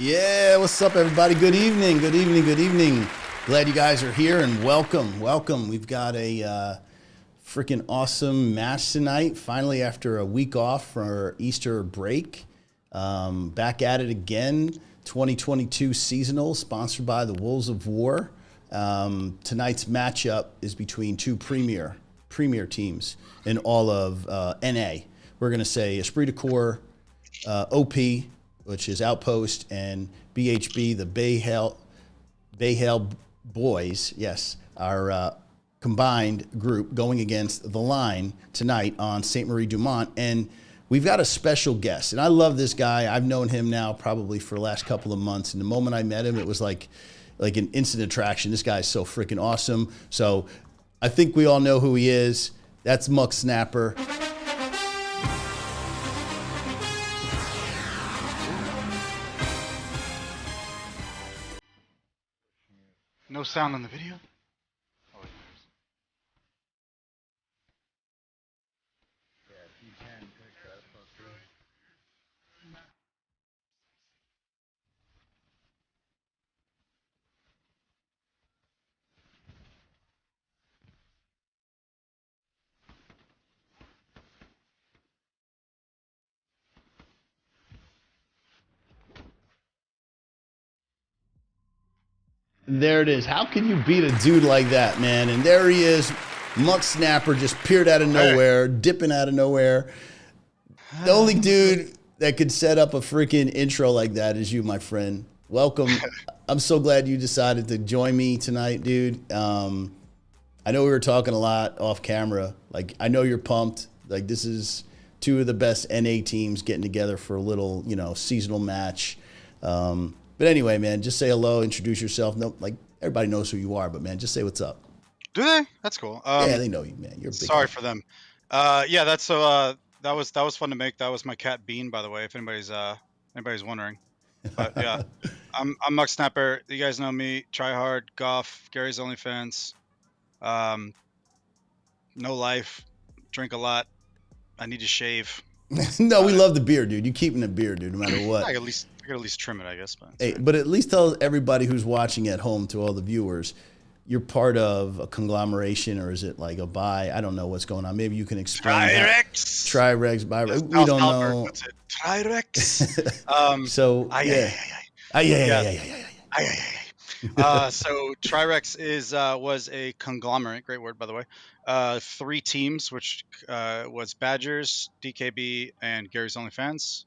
Yeah, what's up, everybody? Good evening, good evening, good evening. Glad you guys are here and welcome, welcome. We've got a freaking awesome match tonight. Finally, after a week off for our Easter break, back at it again. 2022 seasonal, sponsored by the Wolves of War. Tonight's matchup is between two premier teams in all of NA. We're gonna say Esprit.OP.BHB, which is Outpost, and BHB, the Bayhale Boys, yes, our combined group going against the Line tonight on Sainte-Marie-du-Mont. And we've got a special guest, and I love this guy. I've known him now probably for the last couple of months, and the moment I met him, it was like an instant attraction. This guy's so freaking awesome. So I think we all know who he is. That's Muck Snapper. No sound on the video? Oh, There it is. How can you beat a dude like that, man? And there he is. Muck Snapper just appeared out of nowhere, dipping out of nowhere. The only dude that could set up a freaking intro like that is you, my friend. Welcome. I'm so glad you decided to join me tonight, dude. I know we were talking a lot off camera. Like, I know you're pumped. Like, this is two of the best NA teams getting together for a little, seasonal match. But anyway, man, just say hello, introduce yourself. No, like, everybody knows who you are, but man, just say what's up. do they? That's cool. Yeah, they know you, man. You're a big sorry guy. for them. Yeah, that's that was fun to make. That was my cat Bean, by the way, if anybody's wondering. But yeah, I'm Muck Snapper. You guys know me. Try hard, golf, Gary's OnlyFans. No life, drink a lot. I need to shave. No, we love the beer, dude. You keeping the beer, dude, no matter what. I could at least trim it, I guess. But Hey, but at least tell everybody who's watching at home, to all the viewers, you're part of a conglomeration, or is it like a buy? I don't know what's going on. Maybe you can explain. Trirex. Trirex, buy. We don't know. What's it? Trirex. So yeah. So Trirex was a conglomerate. Great word, by the way. 3 teams, which was Badgers, DKB, and Gary's OnlyFans.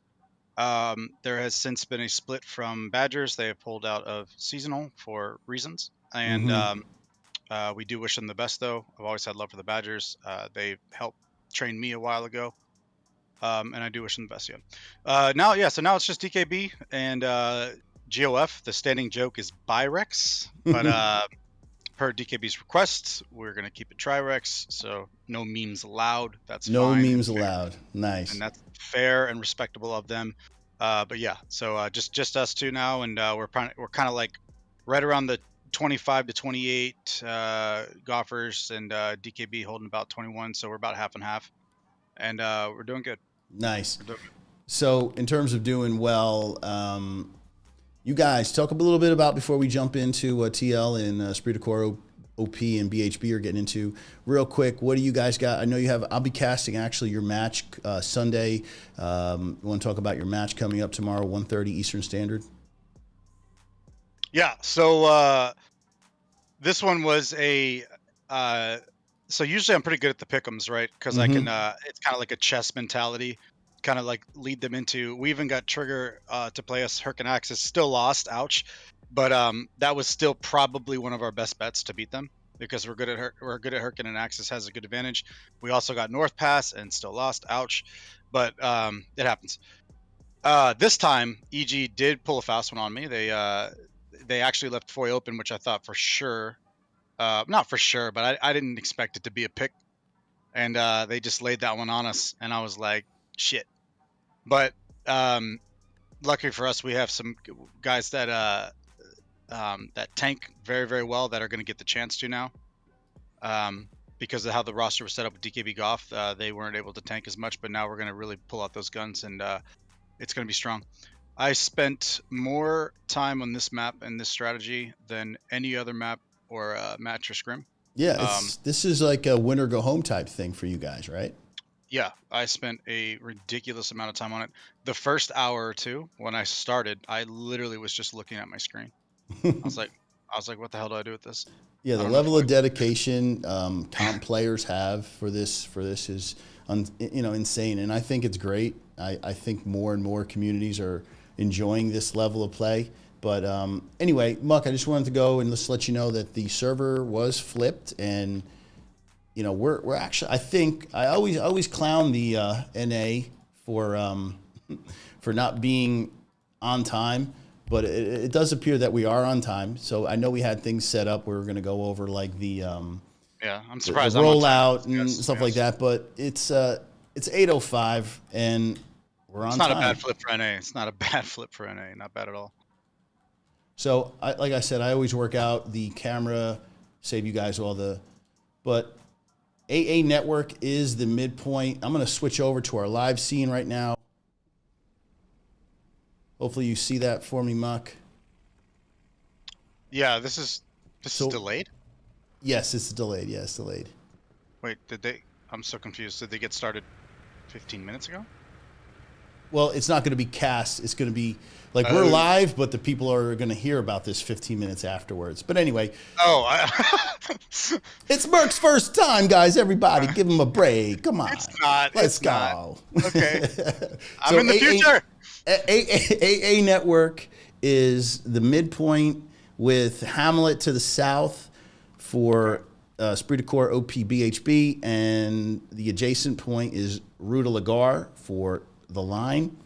There has since been a split from Badgers. They have pulled out of seasonal for reasons, and we do wish them the best. Though I've always had love for the Badgers. They helped train me a while ago, and I do wish them the best. So now it's just DKB and GOF. The standing joke is Byrex, but per DKB's request, we're gonna keep it Trirex. So no memes allowed. That's no fine. memes allowed. Nice. And that's fair and respectable of them. But yeah, so just us two now, and we're kind of like right around the 25 to 28 golfers, and DKB holding about 21. So we're about half and half, and we're doing good. Nice. So in terms of doing well, you guys talk a little bit about, before we jump into TL and Esprit.OP and BHB are getting into real quick. What do you guys got? I know you have. I'll be casting actually your match Sunday. You want to talk about your match coming up tomorrow, 1:30 Eastern Standard? Yeah. So this one was a. So usually I'm pretty good at the pick'ems, right? Because I can. It's kind of like a chess mentality. Kind of like lead them into. We even got Trigger to play us Herc and Axis. Still lost. Ouch. But that was still probably one of our best bets to beat them, because we're good at Herkin, and Axis has a good advantage. We also got North Pass and still lost. Ouch. But it happens. This time EG did pull a fast one on me. They actually left Foy open, which I thought for sure, not for sure, but I didn't expect it to be a pick, and they just laid that one on us, and I was like, shit. But luckily for us, we have some guys that tank very, very well, that are going to get the chance to now. Because of how the roster was set up with DKB Golf, they weren't able to tank as much, but now we're going to really pull out those guns, and it's going to be strong. I spent more time on this map and this strategy than any other map or match or scrim. Yeah, Um, this is like a win or go home type thing for you guys, right? yeah, I spent a ridiculous amount of time on it. The first hour or two when I started, I literally was just looking at my screen. I was like, what the hell do I do with this? Yeah, I the don't know level if of dedication comp players have for this is insane, and I think it's great. I think more and more communities are enjoying this level of play. But anyway, Muck, I just wanted to go and just let you know that the server was flipped, and we're actually. I think I always clown the NA for for not being on time, but it does appear that we are on time. So I know we had things set up. We were going to go over like the Yeah, I'm the surprised I'm on time. rollout and Yes, stuff like yes. that, but it's 8:05 and we're It's on not a bad time. flip for NA. It's not a bad flip for NA. Not bad at all. So like I said, I always work out the camera, save you guys all the, but AA Network is the midpoint. I'm going to switch over to our live scene right now. Hopefully you see that for me, Muck. Yeah, this is delayed. Yes, it's delayed. Yes, delayed. Wait, I'm so confused. Did they get started 15 minutes ago? Well, it's not going to be cast. It's going to be like we're live, but the people are going to hear about this 15 minutes afterwards. But anyway. It's Merc's first time, guys. Everybody, give him a break. Come on. It's not. Let's go. Not. Okay. I'm in the future. AA Network is the midpoint with Hamlet to the south for Esprit de Corps OP.BHB, and the adjacent point is Rue de la Gare for the line.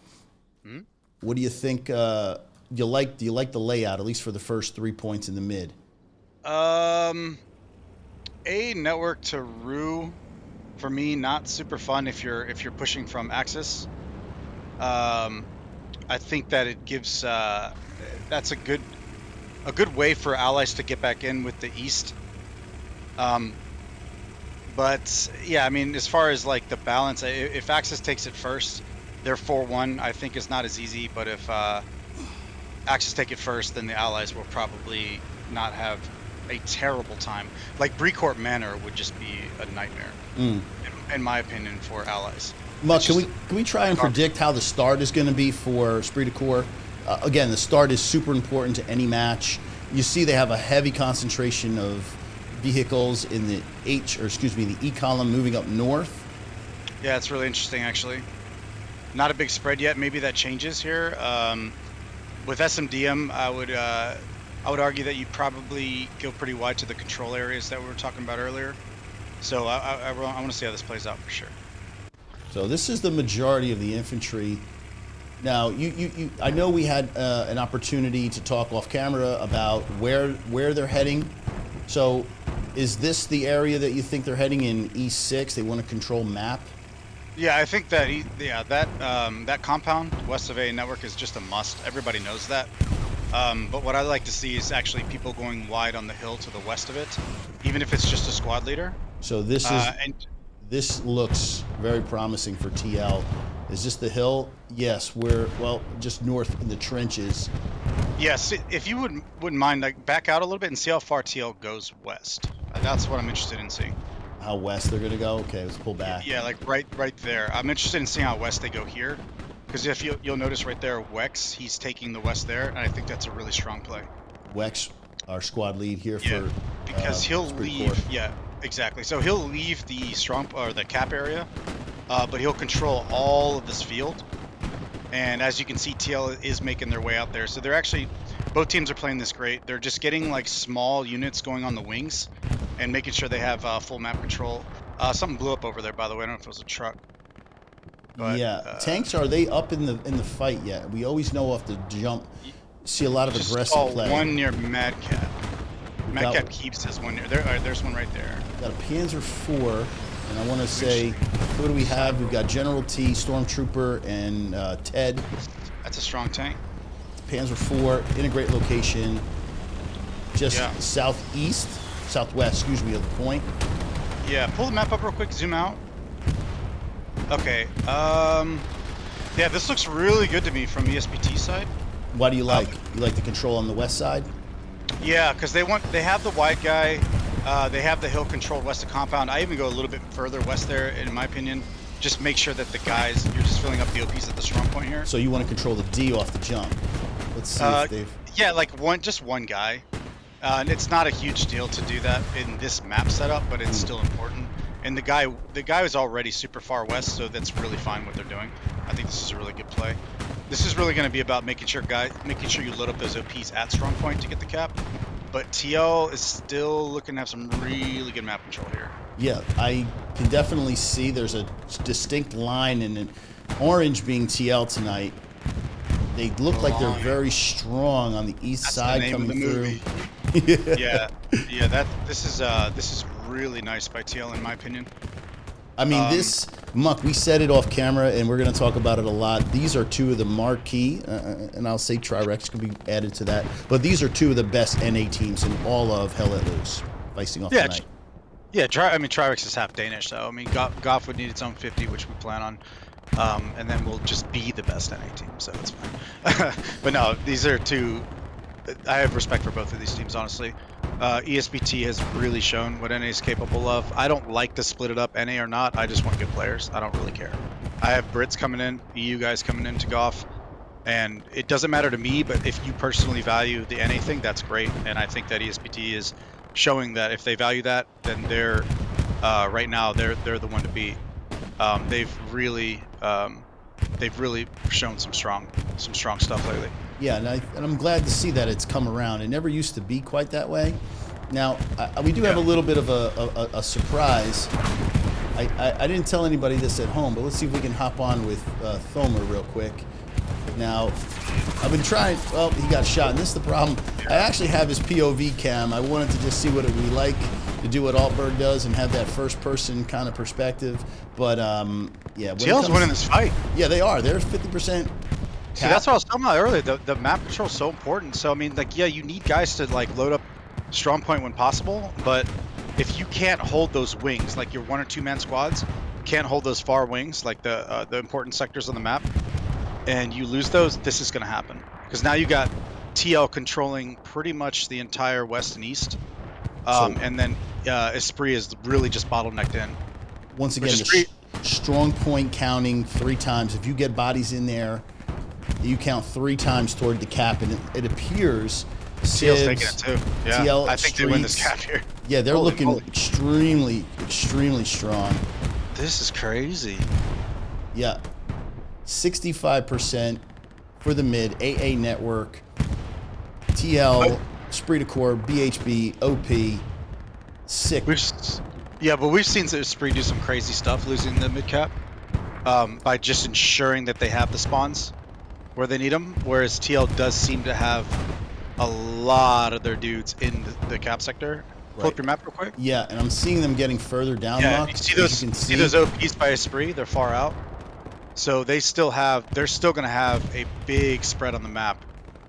Mm-hmm. What do you think? Do you like the layout, at least for the first 3 points in the mid? A network to Rue, for me, not super fun if you're pushing from Axis. I think that it gives that's a good way for allies to get back in with the east. But yeah, I mean, as far as like the balance, if Axis takes it first, they're 4-1. I think it's not as easy. But if Axis take it first, then the allies will probably not have a terrible time. Like Brecourt Manor would just be a nightmare, in my opinion, for allies. Muck, can we try and predict how the start is going to be for Esprit de Corps? Again, the start is super important to any match. You see, they have a heavy concentration of vehicles in the the E column moving up north. Yeah, it's really interesting, actually. Not a big spread yet. Maybe that changes here. With SMDM, I would argue that you'd probably go pretty wide to the control areas that we were talking about earlier. So I want to see how this plays out for sure. So this is the majority of the infantry. Now, I know we had an opportunity to talk off camera about where they're heading. So is this the area that you think they're heading in E6? They want to control map? Yeah, I think that that compound west of A network is just a must. Everybody knows that. But what I like to see is actually people going wide on the hill to the west of it, even if it's just a squad leader. So this is this looks very promising for TL. Is this the hill? Yes, we're just north in the trenches. Yes, if you wouldn't mind, like back out a little bit and see how far TL goes west. That's what I'm interested in seeing. How west they're gonna go? Okay, let's pull back. Yeah, like right there. I'm interested in seeing how west they go here, because if you'll notice right there, Wex, he's taking the west there, and I think that's a really strong play. Wex, our squad lead here for because he'll leave. Yeah, exactly. So he'll leave the strong or the cap area, but he'll control all of this field. And as you can see, TL is making their way out there. So they're actually, both teams are playing this great. They're just getting like small units going on the wings and making sure they have full map control. Something blew up over there, by the way. I don't know if it was a truck. But, yeah, tanks, are they up in the fight yet? We always know off the jump. See a lot of aggressive play. One near Madcap. Madcap keeps this one near. There's one right there. Got a Panzer IV, and I want to say, what do we have? We've got General T, Stormtrooper, and Ted. That's a strong tank. Panzer IV in a great location, just southwest, excuse me, of the point. Yeah, pull the map up real quick. Zoom out. Okay. Yeah, this looks really good to me from ESPT side. Why do you like? You like the control on the west side? Yeah, because they have the wide guy. They have the hill controlled west of compound. I even go a little bit further west there, in my opinion. Just make sure that the guys, you're just filling up the OPs at the strong point here. So you want to control the D off the jump. Let's see if they've... Yeah, like just one guy. And it's not a huge deal to do that in this map setup, but it's still important. And the guy was already super far west, so that's really fine what they're doing. I think this is a really good play. This is really going to be about making sure you load up those OPs at strong point to get the cap. But TL is still looking to have some really good map control here. Yeah, I can definitely see there's a distinct line in an orange being TL tonight. They look like they're very strong on the east side coming through. Yeah. This is really nice by TL in my opinion. I mean, this, Muck, we said it off camera, and we're going to talk about it a lot. These are two of the marquee, and I'll say Tri-Rex could be added to that, but these are two of the best NA teams in all of Hell Let Loose, facing off tonight. Yeah, Tri-Rex is half Danish, so I mean, Goff would need its own 50, which we plan on, and then we'll just be the best NA team, so it's fine. But no, these are two. I have respect for both of these teams, honestly. ESPT has really shown what NA is capable of. I don't like to split it up, NA or not. I just want good players. I don't really care. I have Brits coming in, EU guys coming in to Goff, and it doesn't matter to me, but if you personally value the NA thing, that's great. And I think that ESPT is showing that if they value that, then they're right now they're the one to beat. They've really shown some strong stuff lately. Yeah, and I'm glad to see that it's come around. It never used to be quite that way. Now, we do have a little bit of a surprise. I didn't tell anybody this at home, but let's see if we can hop on with Thomer real quick. Now, I've been trying, well, he got shot, and this is the problem. I actually have his POV cam. I wanted to just see what it would be like to do what Altberg does and have that first-person kind of perspective. But, yeah. TL's winning this fight. Yeah, they are. They're 50%. See, that's what I was talking about earlier. The map control is so important. So, I mean, like, yeah, you need guys to, like, load up strong point when possible. But if you can't hold those wings, like your 1 or 2 man squads, can't hold those far wings, like the important sectors on the map, and you lose those, this is going to happen. Because now you got TL controlling pretty much the entire west and east. And then Esprit is really just bottlenecked in. Once again, strong point counting 3 times. If you get bodies in there, you count 3 times toward the cap, and it appears TL's taking it too. Yeah, TL I think they win this cap here. Yeah, they're looking extremely strong. This is crazy. Yeah, 65% for the mid AA network. TL, Esprit de Corps, BHB, OP, sick. But we've seen Esprit do some crazy stuff losing the mid cap by just ensuring that they have the spawns where they need them, whereas TL does seem to have a lot of their dudes in the cap sector. Pull up your map real quick. Yeah, and I'm seeing them getting further down. Yeah, you see those OPs by Esprit? They're far out. So they're still going to have a big spread on the map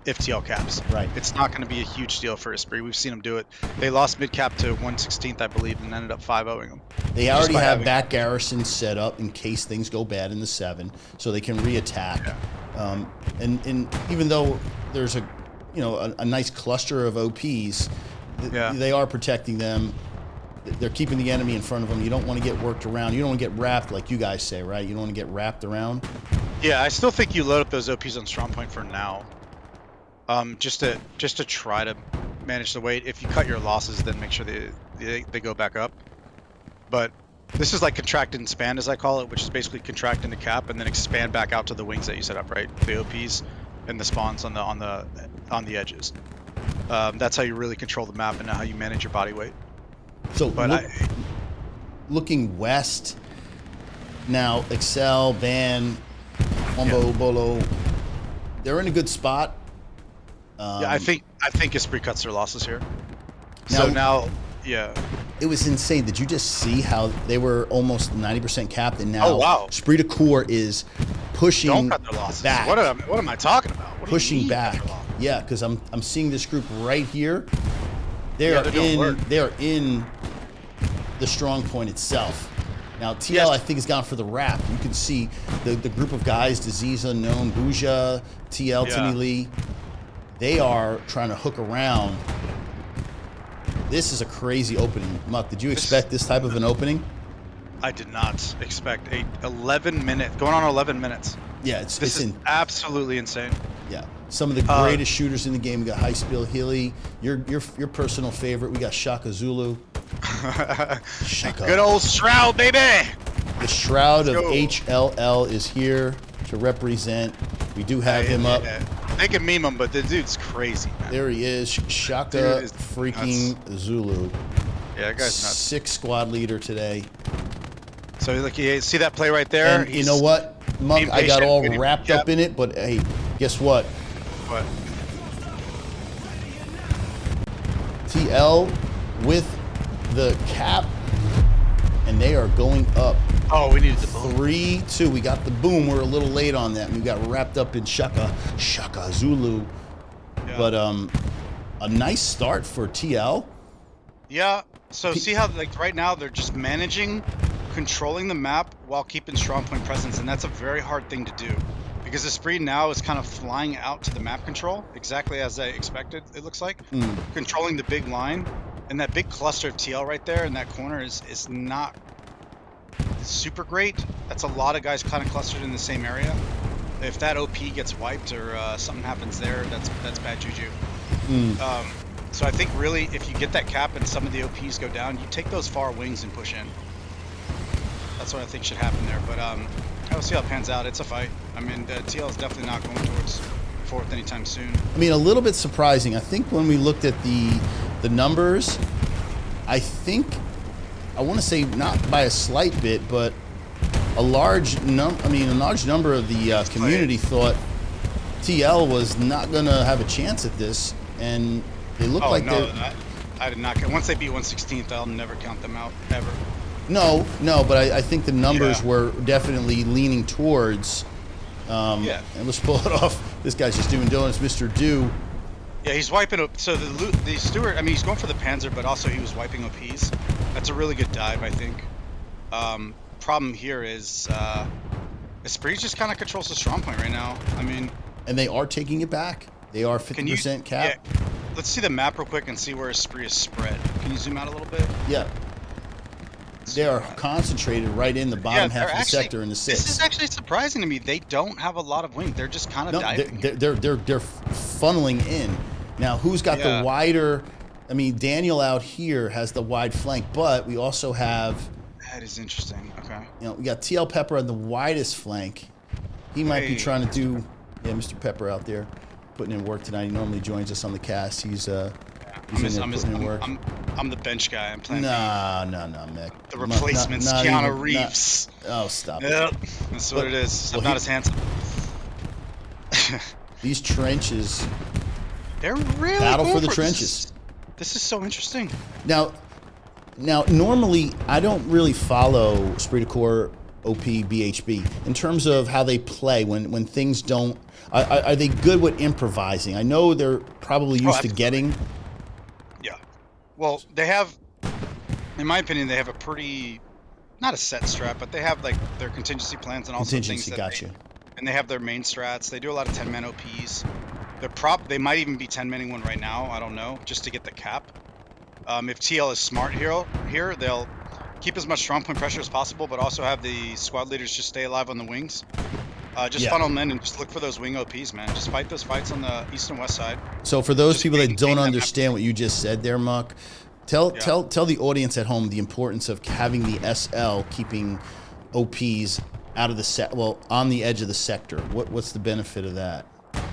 if TL caps. Right. It's not going to be a huge deal for Esprit. We've seen them do it. They lost mid cap to 1/16th, I believe, and ended up 5-0ing them. They already have back garrisons set up in case things go bad in the 7, so they can re-attack. Yeah. And even though there's a nice cluster of OPs, they are protecting them. They're keeping the enemy in front of them. You don't want to get worked around. You don't want to get wrapped, like you guys say, right? You don't want to get wrapped around. Yeah, I still think you load up those OPs on strong point for now. Just to try to manage the weight. If you cut your losses, then make sure they go back up. But this is like contract and expand, as I call it, which is basically contract into cap and then expand back out to the wings that you set up, right? The OPs and the spawns on the edges. That's how you really control the map and how you manage your body weight. So, looking west now, Excel, Ban, Wombo, Bolo, they're in a good spot. Yeah, I think Esprit cuts their losses here. Yeah. It was insane. Did you just see how they were almost 90% capped, and now Esprit de Corps is pushing Don't cut their losses. back. What am I talking about? What pushing back. Yeah, because I'm seeing this group right here. They are in the strong point itself. Now, TL, Yes. I think, has gone for the wrap. You can see the group of guys, Disease Unknown, Bouja, TL, Timmy Lee. They are trying to hook around. This is a crazy opening. Muck, did you expect this type of an opening? I did not expect 11 minutes, going on 11 minutes. Yeah, This is absolutely insane. Yeah, some of the greatest shooters in the game. We got High Spill Healy, your personal favorite. We got Shaka Zulu. Shaka. Good old Shroud, baby. The Shroud of HLL is here to represent. We do have him up. They can meme him, but the dude's crazy, man. There he is, Shaka freaking Zulu. Yeah, that guy's nuts. 6 squad leader today. So look, you see that play right there? And you know what, Monk? I got all wrapped up in it, but hey, guess what? What? TL with the cap, and they are going up. Oh, we needed the boom. 3-2. We got the boom. We're a little late on that. We got wrapped up in Shaka Zulu. Yeah. But a nice start for TL. Yeah. So see how like right now they're just controlling the map while keeping strong point presence, and that's a very hard thing to do because Esprit now is kind of flying out to the map control exactly as I expected. It looks like controlling the big line, and that big cluster of TL right there in that corner is not super great. That's a lot of guys kind of clustered in the same area. If that OP gets wiped or something happens there, that's bad juju. So I think really if you get that cap and some of the OPs go down, you take those far wings and push in. That's what I think should happen there. But we'll see how it pans out. It's a fight. I mean, the TL is definitely not going towards fourth anytime soon. I mean, a little bit surprising. I think when we looked at the numbers, I want to say not by a slight bit, but a large number of the community thought TL was not going to have a chance at this, and they look like I did not. Once they beat 116th, I'll never count them out ever. No, but I think the numbers were definitely leaning towards. And let's pull it off. This guy's just doing donuts, Mr. Do. Yeah, he's wiping up. So the Stewart, I mean, he's going for the Panzer, but also he was wiping OPs. That's a really good dive, I think. Problem here is Esprit just kind of controls the strong point right now. I mean, and they are taking it back. They are 50% cap. Yeah, let's see the map real quick and see where Esprit is spread. Can you zoom out a little bit? Yeah. They are concentrated right in the bottom half of the sector in the 6. This is actually surprising to me. They don't have a lot of wing. They're just kind of diving. They're funneling in. Now, who's got the wider? I mean, Daniel out here has the wide flank, but we also have. That is interesting. Okay. You know, we got TL Pepper on the widest flank. He might be trying to do. Yeah, Mr. Pepper out there putting in work tonight. He normally joins us on the cast. He's putting in work. I'm the bench guy. I'm playing. No, Mick. The replacements, Keanu Reeves. Stop it. That's what it is. I'm not as handsome. These trenches. They're really battle for the trenches. This is so interesting. Now, normally I don't really follow Esprit de Corps OP.BHB in terms of how they play when things don't. Are they good with improvising? I know they're probably used to getting. Well, they have, in my opinion, they have a pretty, not a set strat, but they have like their contingency plans and also things that and they have their main strats. They do a lot of 10-man OPs. They might even be 10-manning one right now. I don't know, just to get the cap. If TL is smart here, they'll keep as much strong point pressure as possible, but also have the squad leaders just stay alive on the wings. Just funnel them in and just look for those wing OPs, man. Just fight those fights on the east and west side. So for those people that don't understand what you just said there, Muck, tell the audience at home the importance of having the SL keeping OPs out of the on the edge of the sector. What's the benefit of that?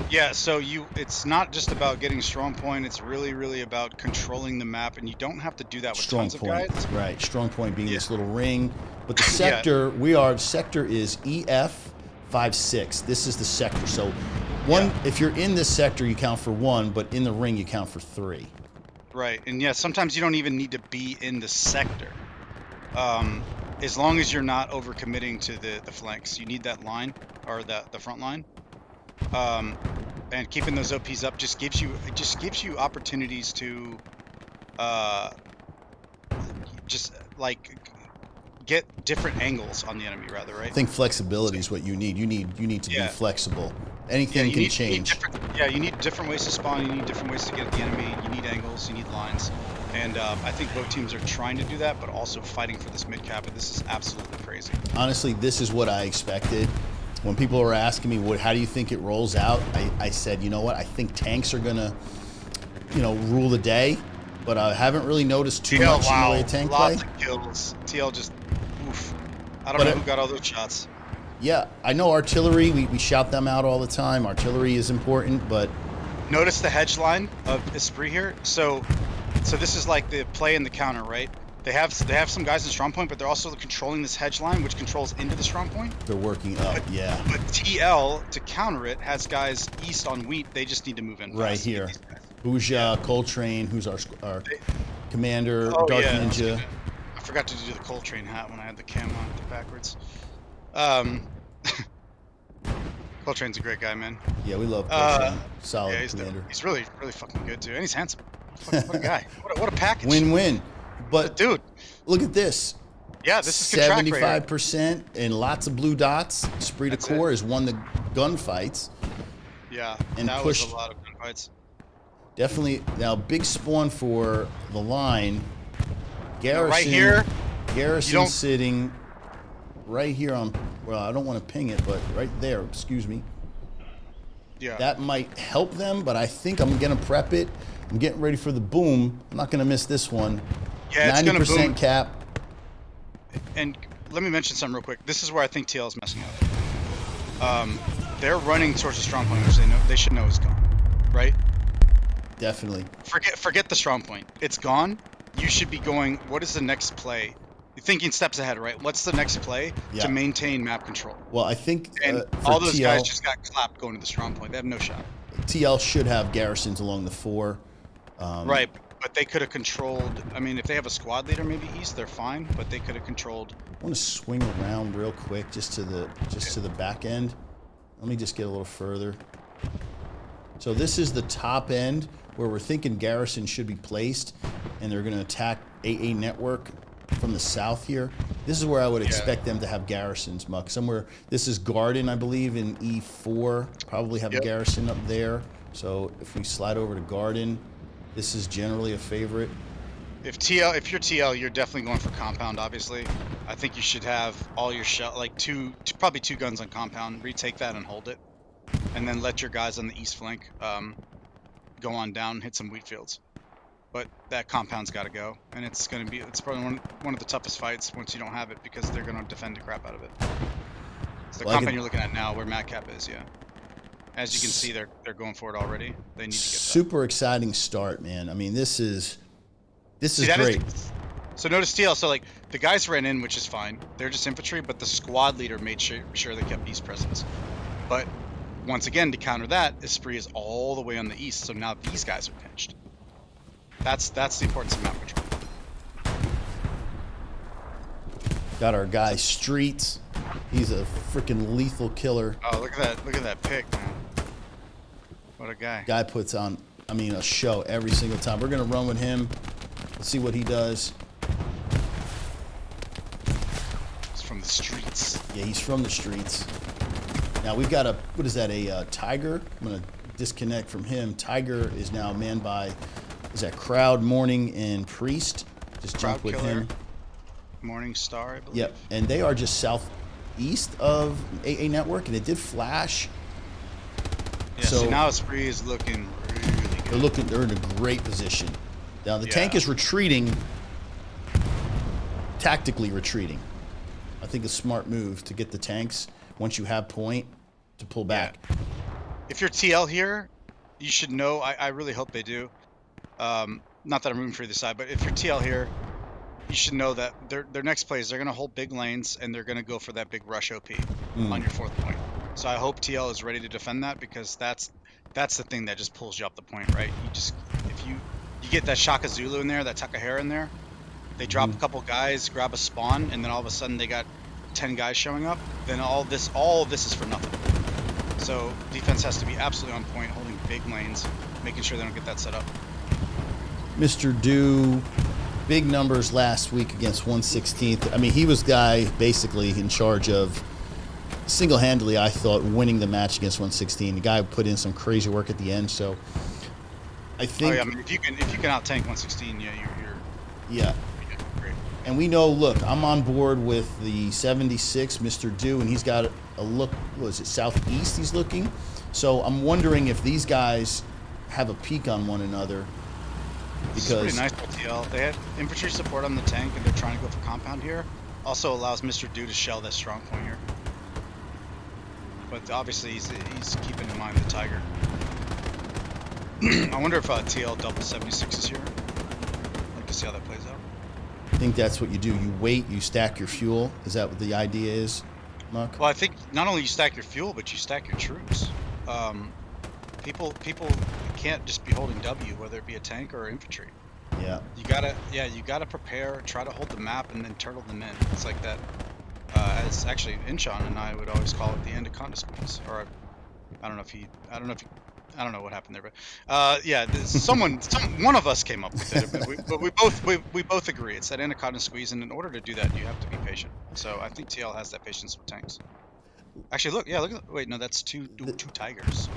Yeah, so it's not just about getting strong point. It's really about controlling the map, and you don't have to do that with tons of guys. Right, strong point being this little ring, but the sector sector is EF56. This is the sector. So if you're in this sector, you count for 1, but in the ring, you count for 3. Right, and sometimes you don't even need to be in the sector. As long as you're not overcommitting to the flanks, you need that line or the front line. And keeping those OPs up just gives you opportunities to just like get different angles on the enemy, rather, right? I think flexibility is what you need. You need to be flexible. Anything can change. You need different ways to spawn. You need different ways to get at the enemy. You need angles. You need lines. And I think both teams are trying to do that, but also fighting for this mid cap. And this is absolutely crazy. Honestly, this is what I expected. When people were asking me, how do you think it rolls out? I said, you know what? I think tanks are gonna, rule the day. But I haven't really noticed too much in the way of tank play. Lots of kills. TL just, oof. I don't know who got all those shots. Yeah, I know artillery. We shout them out all the time. Artillery is important, but notice the hedge line of Esprit here. So this is like the play and the counter, right? They have some guys in strong point, but they're also controlling this hedge line, which controls into the strong point. They're working up, yeah. But TL, to counter it, has guys east on wheat. They just need to move in right here. Who's Coltrane? Who's our commander? Oh, Dark yeah, Ninja. I forgot to do the Coltrane hat when I had the cam on backwards. Coltrane's a great guy, man. Yeah, we love Coltrane. Solid commander. He's really, really fucking good too, and he's handsome. What a guy! What a package! Win-win. But dude, look at this. Yeah, this is 75% and lots of blue dots. Esprit de Corps has won the gunfights. Yeah, and that pushed was a lot of gunfights. Definitely. Now, big spawn for the line. Garrison. Right here. Garrison sitting right here on. Well, I don't want to ping it, but right there. Excuse me. Yeah. That might help them, but I think I'm gonna prep it. I'm getting ready for the boom. I'm not gonna miss this one. Yeah, it's 90% cap. And let me mention something real quick. This is where I think TL is messing up. They're running towards the strong point, which they should know is gone, right? Definitely. Forget the strong point. It's gone. You should be going. What is the next play? You're thinking steps ahead, right? What's the next play to maintain map control? Well, I think and all those guys just got clapped going to the strong point. They have no shot. TL should have garrisons along the 4. Right, but they could have controlled. I mean, if they have a squad leader, maybe east, they're fine. But they could have controlled. I want to swing around real quick, just to the back end. Let me just get a little further. So this is the top end where we're thinking garrison should be placed, and they're going to attack AA network from the south here. This is where I would expect them to have garrisons, Muck. Somewhere. This is Garden, I believe, in E4. Probably have a garrison up there. So if we slide over to Garden, this is generally a favorite. If you're TL, you're definitely going for compound. Obviously, I think you should have all your shell, like probably two guns on compound. Retake that and hold it, and then let your guys on the east flank go on down, hit some wheat fields. But that compound's got to go, and it's probably one of the toughest fights once you don't have it, because they're going to defend the crap out of it. It's the compound you're looking at now, where Madcap is, yeah. As you can see, they're going for it already. They need to get that. Super exciting start, man. I mean, this is great. So notice TL. So like the guys ran in, which is fine. They're just infantry, but the squad leader made sure they kept east presence. But once again, to counter that, Esprit is all the way on the east. So now these guys are pinched. That's the importance of map control. Got our guy Streets. He's a freaking lethal killer. Oh, look at that! Look at that pick, man. What a guy. Guy puts on, a show every single time. We're gonna run with him. Let's see what he does. He's from the streets. Yeah, he's from the streets. Now we've got a Tiger. I'm gonna disconnect from him. Tiger is now manned by, Crowd, Morning, and Priest. Just jump with him. Morning Star, I believe. Yep, and they are just southeast of AA Network, and it did flash. Yeah, so now Esprit is looking really good. They're in a great position. Now the tank is retreating, tactically retreating. I think a smart move to get the tanks, once you have point, to pull back. Yeah. If you're TL here, you should know, I really hope they do. Not that I'm rooting for either side, but if you're TL here, you should know that their next play is they're going to hold big lanes, and they're going to go for that big rush OP on your 4th point. So I hope TL is ready to defend that, because that's the thing that just pulls you up the point, right? If you get that Shaka Zulu in there, that Takahara in there, they drop a couple guys, grab a spawn, and then all of a sudden they got 10 guys showing up, then all of this is for nothing. So defense has to be absolutely on point, holding big lanes, making sure they don't get that set up. Mr. Do big numbers last week against 116th. I mean, he was the guy basically in charge of single-handedly, I thought, winning the match against 116. The guy put in some crazy work at the end, so I think. Oh yeah, I mean, if you can out tank 116, yeah, yeah. Great. And we know, look, I'm on board with the 76, Mr. Do, and he's got a look. What is it, southeast? He's looking. So I'm wondering if these guys have a peek on one another. This is pretty nice by TL. They had infantry support on the tank, and they're trying to go for compound here. Also allows Mr. Do to shell that strong point here. But obviously he's keeping in mind the Tiger. I wonder if TL double 76 is here. I'd like to see how that plays out. I think that's what you do. You wait, you stack your fuel. Is that what the idea is, Muck? Well, I think not only you stack your fuel, but you stack your troops. People can't just be holding W, whether it be a tank or infantry. Yeah. You gotta prepare, try to hold the map, and then turtle them in. It's like that. As actually Inchon and I would always call it the anaconda squeeze, or I don't know what happened there, but yeah, one of us came up with it, but we both agree it's that anaconda squeeze, and in order to do that, you have to be patient. So I think TL has that patience with tanks. Actually, wait, no, that's two tigers.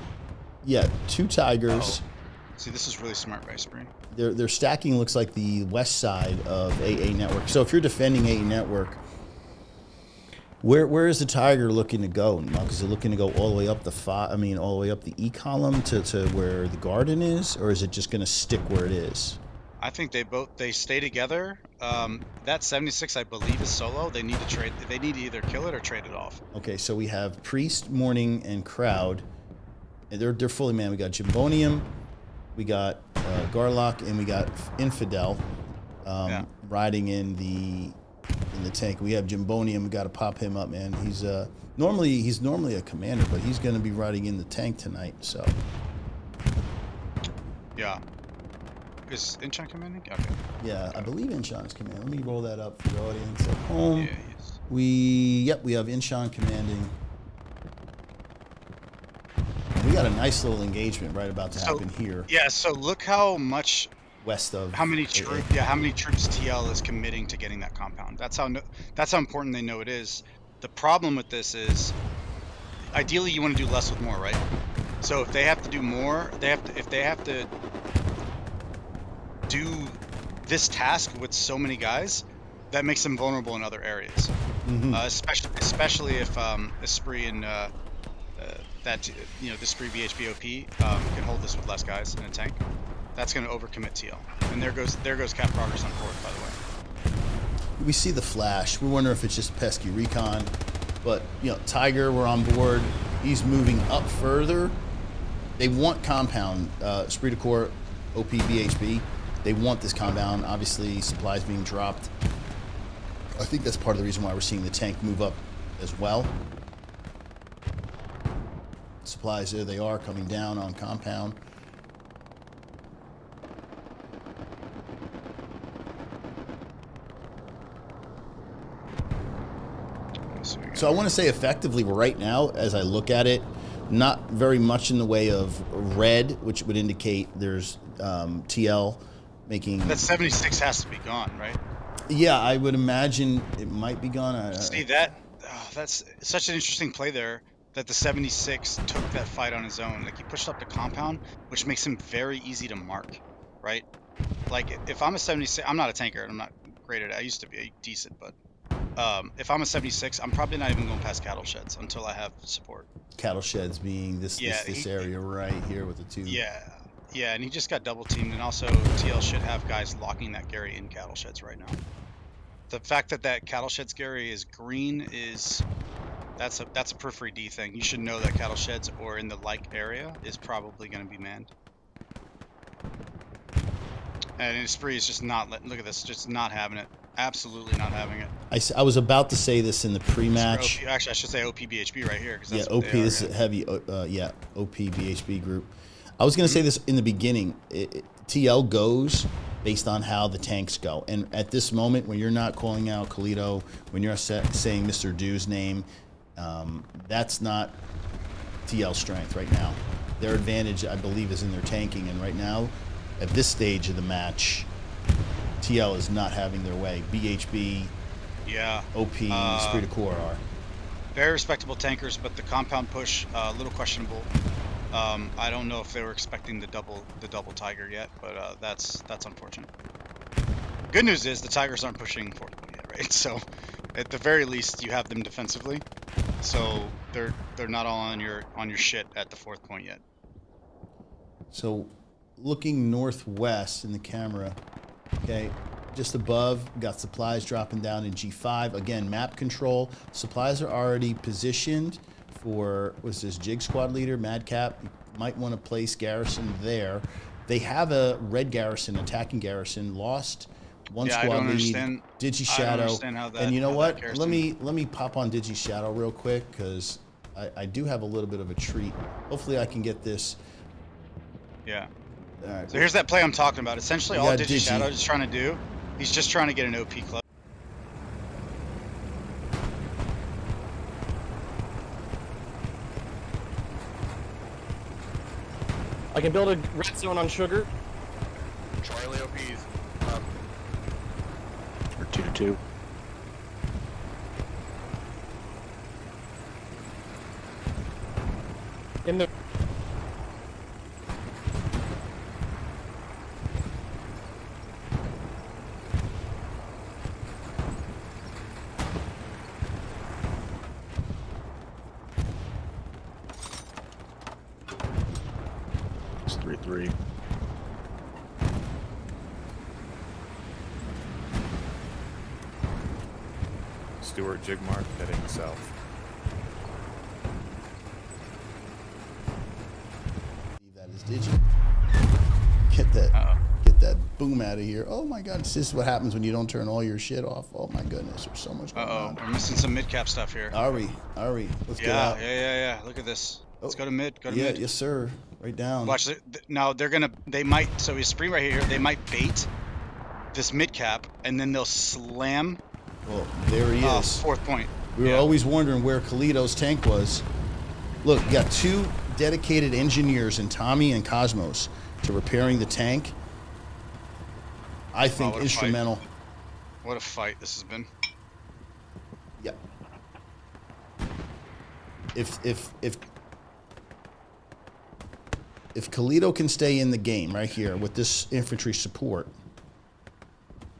Yeah, 2 tigers. Uh-oh. See, this is really smart by Spree. Their stacking looks like the west side of AA Network. So if you're defending AA Network, where is the Tiger looking to go? Is it looking to go all the way up all the way up the E column to where the garden is, or is it just going to stick where it is? I think they stay together. That 76, I believe, is solo. They need to trade. They need to either kill it or trade it off. Okay, so we have Priest, Morning, and Crowd. And they're fully manned. We got Jimbonium, we got Garlock, and we got Infidel riding in the tank. We have Jimbonium. We got to pop him up, man. He's normally a commander, but he's going to be riding in the tank tonight. So yeah, is Inchon commanding? Okay. Yeah, I believe Inchon is commanding. Let me roll that up for the audience at home. Yeah, he is. We have Inchon commanding. We got a nice little engagement right about to happen here. Yeah, so look how much west of how many troops TL is committing to getting that compound. That's how important they know it is. The problem with this is ideally you want to do less with more, right? So if they have to do more, if they have to do this task with so many guys, that makes them vulnerable in other areas. Mm-hmm. Especially if Esprit and the Spree BHB.OP can hold this with less guys in a tank. That's going to overcommit TL. And there goes Cap Progress on fourth, by the way. We see the flash. We wonder if it's just pesky recon. But, Tiger, we're on board. He's moving up further. They want compound. Esprit de Corps, OP.BHB. They want this compound. Obviously, supplies being dropped. I think that's part of the reason why we're seeing the tank move up as well. Supplies, there they are, coming down on compound. So I want to say effectively right now, as I look at it, not very much in the way of red, which would indicate there's TL making... That 76 has to be gone, right? Yeah, I would imagine it might be gone. See, that's such an interesting play there, that the 76 took that fight on his own. Like, he pushed up the compound, which makes him very easy to mark, right? Like, if I'm a 76... I'm not a tanker, and I'm not great at it. I used to be decent, but... if I'm a 76, I'm probably not even going past cattle sheds until I have support. Cattle sheds being this area right here with the two. Yeah, and he just got double teamed, and also TL should have guys locking that Gary in cattle sheds right now. The fact that cattle sheds Gary is green that's a periphery D thing. You should know that cattle sheds or in the like area is probably going to be manned. And Esprit is just not look at this, just not having it. Absolutely not having it. I was about to say this in the pre-match. Actually, I should say OP.BHB right here. Yeah, OP. This is heavy. OP.BHB group. I was going to say this in the beginning. TL goes based on how the tanks go. And at this moment, when you're not calling out Kalito, when you're saying Mr. Do's name, that's not TL strength right now. Their advantage, I believe, is in their tanking. And right now, at this stage of the match, TL is not having their way. BHB, Yeah. OP, Esprit de Corps are. Very respectable tankers, but the compound push a little questionable. I don't know if they were expecting the double Tiger yet, but that's unfortunate. Good news is the Tigers aren't pushing forward yet, right? So at the very least, you have them defensively. So they're not all on your shit at the 4th point yet. So looking northwest in the camera, okay, just above, got supplies dropping down in G5. Again, map control. Supplies are already positioned for, what's this, Jig Squad leader, Madcap. You might want to place garrison there. They have a red garrison, attacking garrison, lost one squad lead, Digi Shadow. And you know what? Let me pop on Digi Shadow real quick, because I do have a little bit of a treat. Hopefully I can get this. Yeah. All right. So here's that play I'm talking about. Essentially, all Digi Shadow is trying to do, he's just trying to get an OP club. I can build a red zone on sugar. Charlie OP's up. Or 2-2. In the It's 3-3. Stewart Jigmark heading south. That is Digi. Get that boom out of here. Oh my God, this is what happens when you don't turn all your shit off. Oh my goodness, there's so much going on. We're missing some mid-cap stuff here. Are we? Let's get out. Yeah. Look at this. Let's go to mid. Go to mid. Yes, sir. Right down. Watch it. Now they might, so he's spree right here. They might bait this mid-cap, and then they'll slam. Well, there he is. 4th point. We were always wondering where Kalito's tank was. Look, you got 2 dedicated engineers in Tommy and Cosmos to repairing the tank. I think instrumental. What a fight this has been. Yeah. If Kalito can stay in the game right here with this infantry support,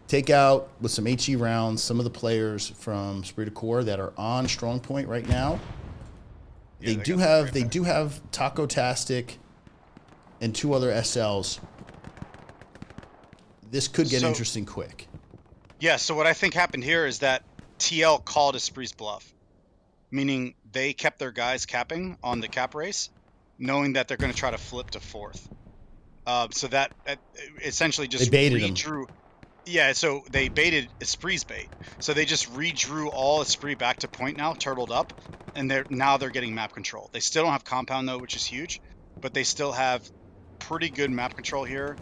take out with some HE rounds some of the players from Esprit de Corps that are on strong point right now. Yeah, they do have Taco Tastic and 2 other SLs. This could get interesting quick. Yeah, so what I think happened here is that TL called Esprit's bluff, meaning they kept their guys capping on the cap race, knowing that they're going to try to flip to 4th. So that essentially just redrew. Yeah, so they baited Esprit's bait. So they just redrew all Esprit back to point now, turtled up, and now they're getting map control. They still don't have compound though, which is huge, but they still have pretty good map control here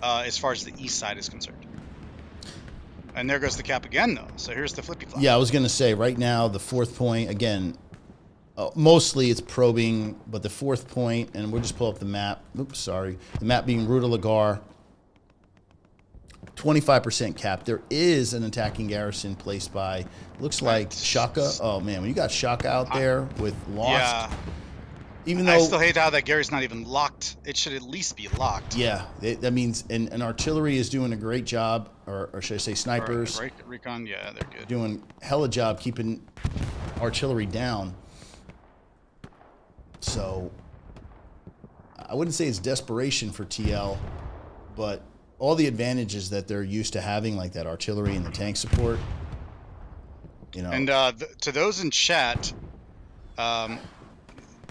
as far as the east side is concerned. And there goes the cap again though. So here's the flippy flop. Yeah, I was going to say right now the 4th point again. Mostly it's probing, but the 4th point, and we'll just pull up the map. Oops, sorry. The map being Rue de la Gare. 25% cap. There is an attacking garrison placed by, looks like Shaka. Oh man, when you got Shaka out there with Lost. Yeah. Even though I still hate how that Gary's not even locked. It should at least be locked. Yeah, that means, and artillery is doing a great job, or should I say snipers. Recon, yeah, they're good. Doing hella job keeping artillery down. So I wouldn't say it's desperation for TL, but all the advantages that they're used to having, like that artillery and the tank support, you know. And to those in chat,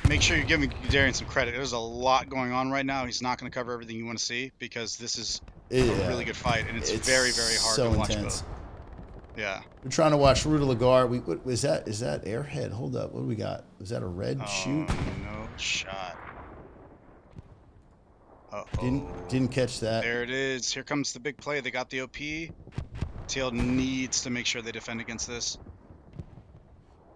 make sure you're giving Darian some credit. There's a lot going on right now. He's not going to cover everything you want to see because this is a really good fight, and it's very, very hard to watch both. Yeah. We're trying to watch Rue de la Gare. Is that Airhead? Hold up. What do we got? Was that a red shoot? No shot. Didn't catch that. There it is. Here comes the big play. They got the OP. TL needs to make sure they defend against this.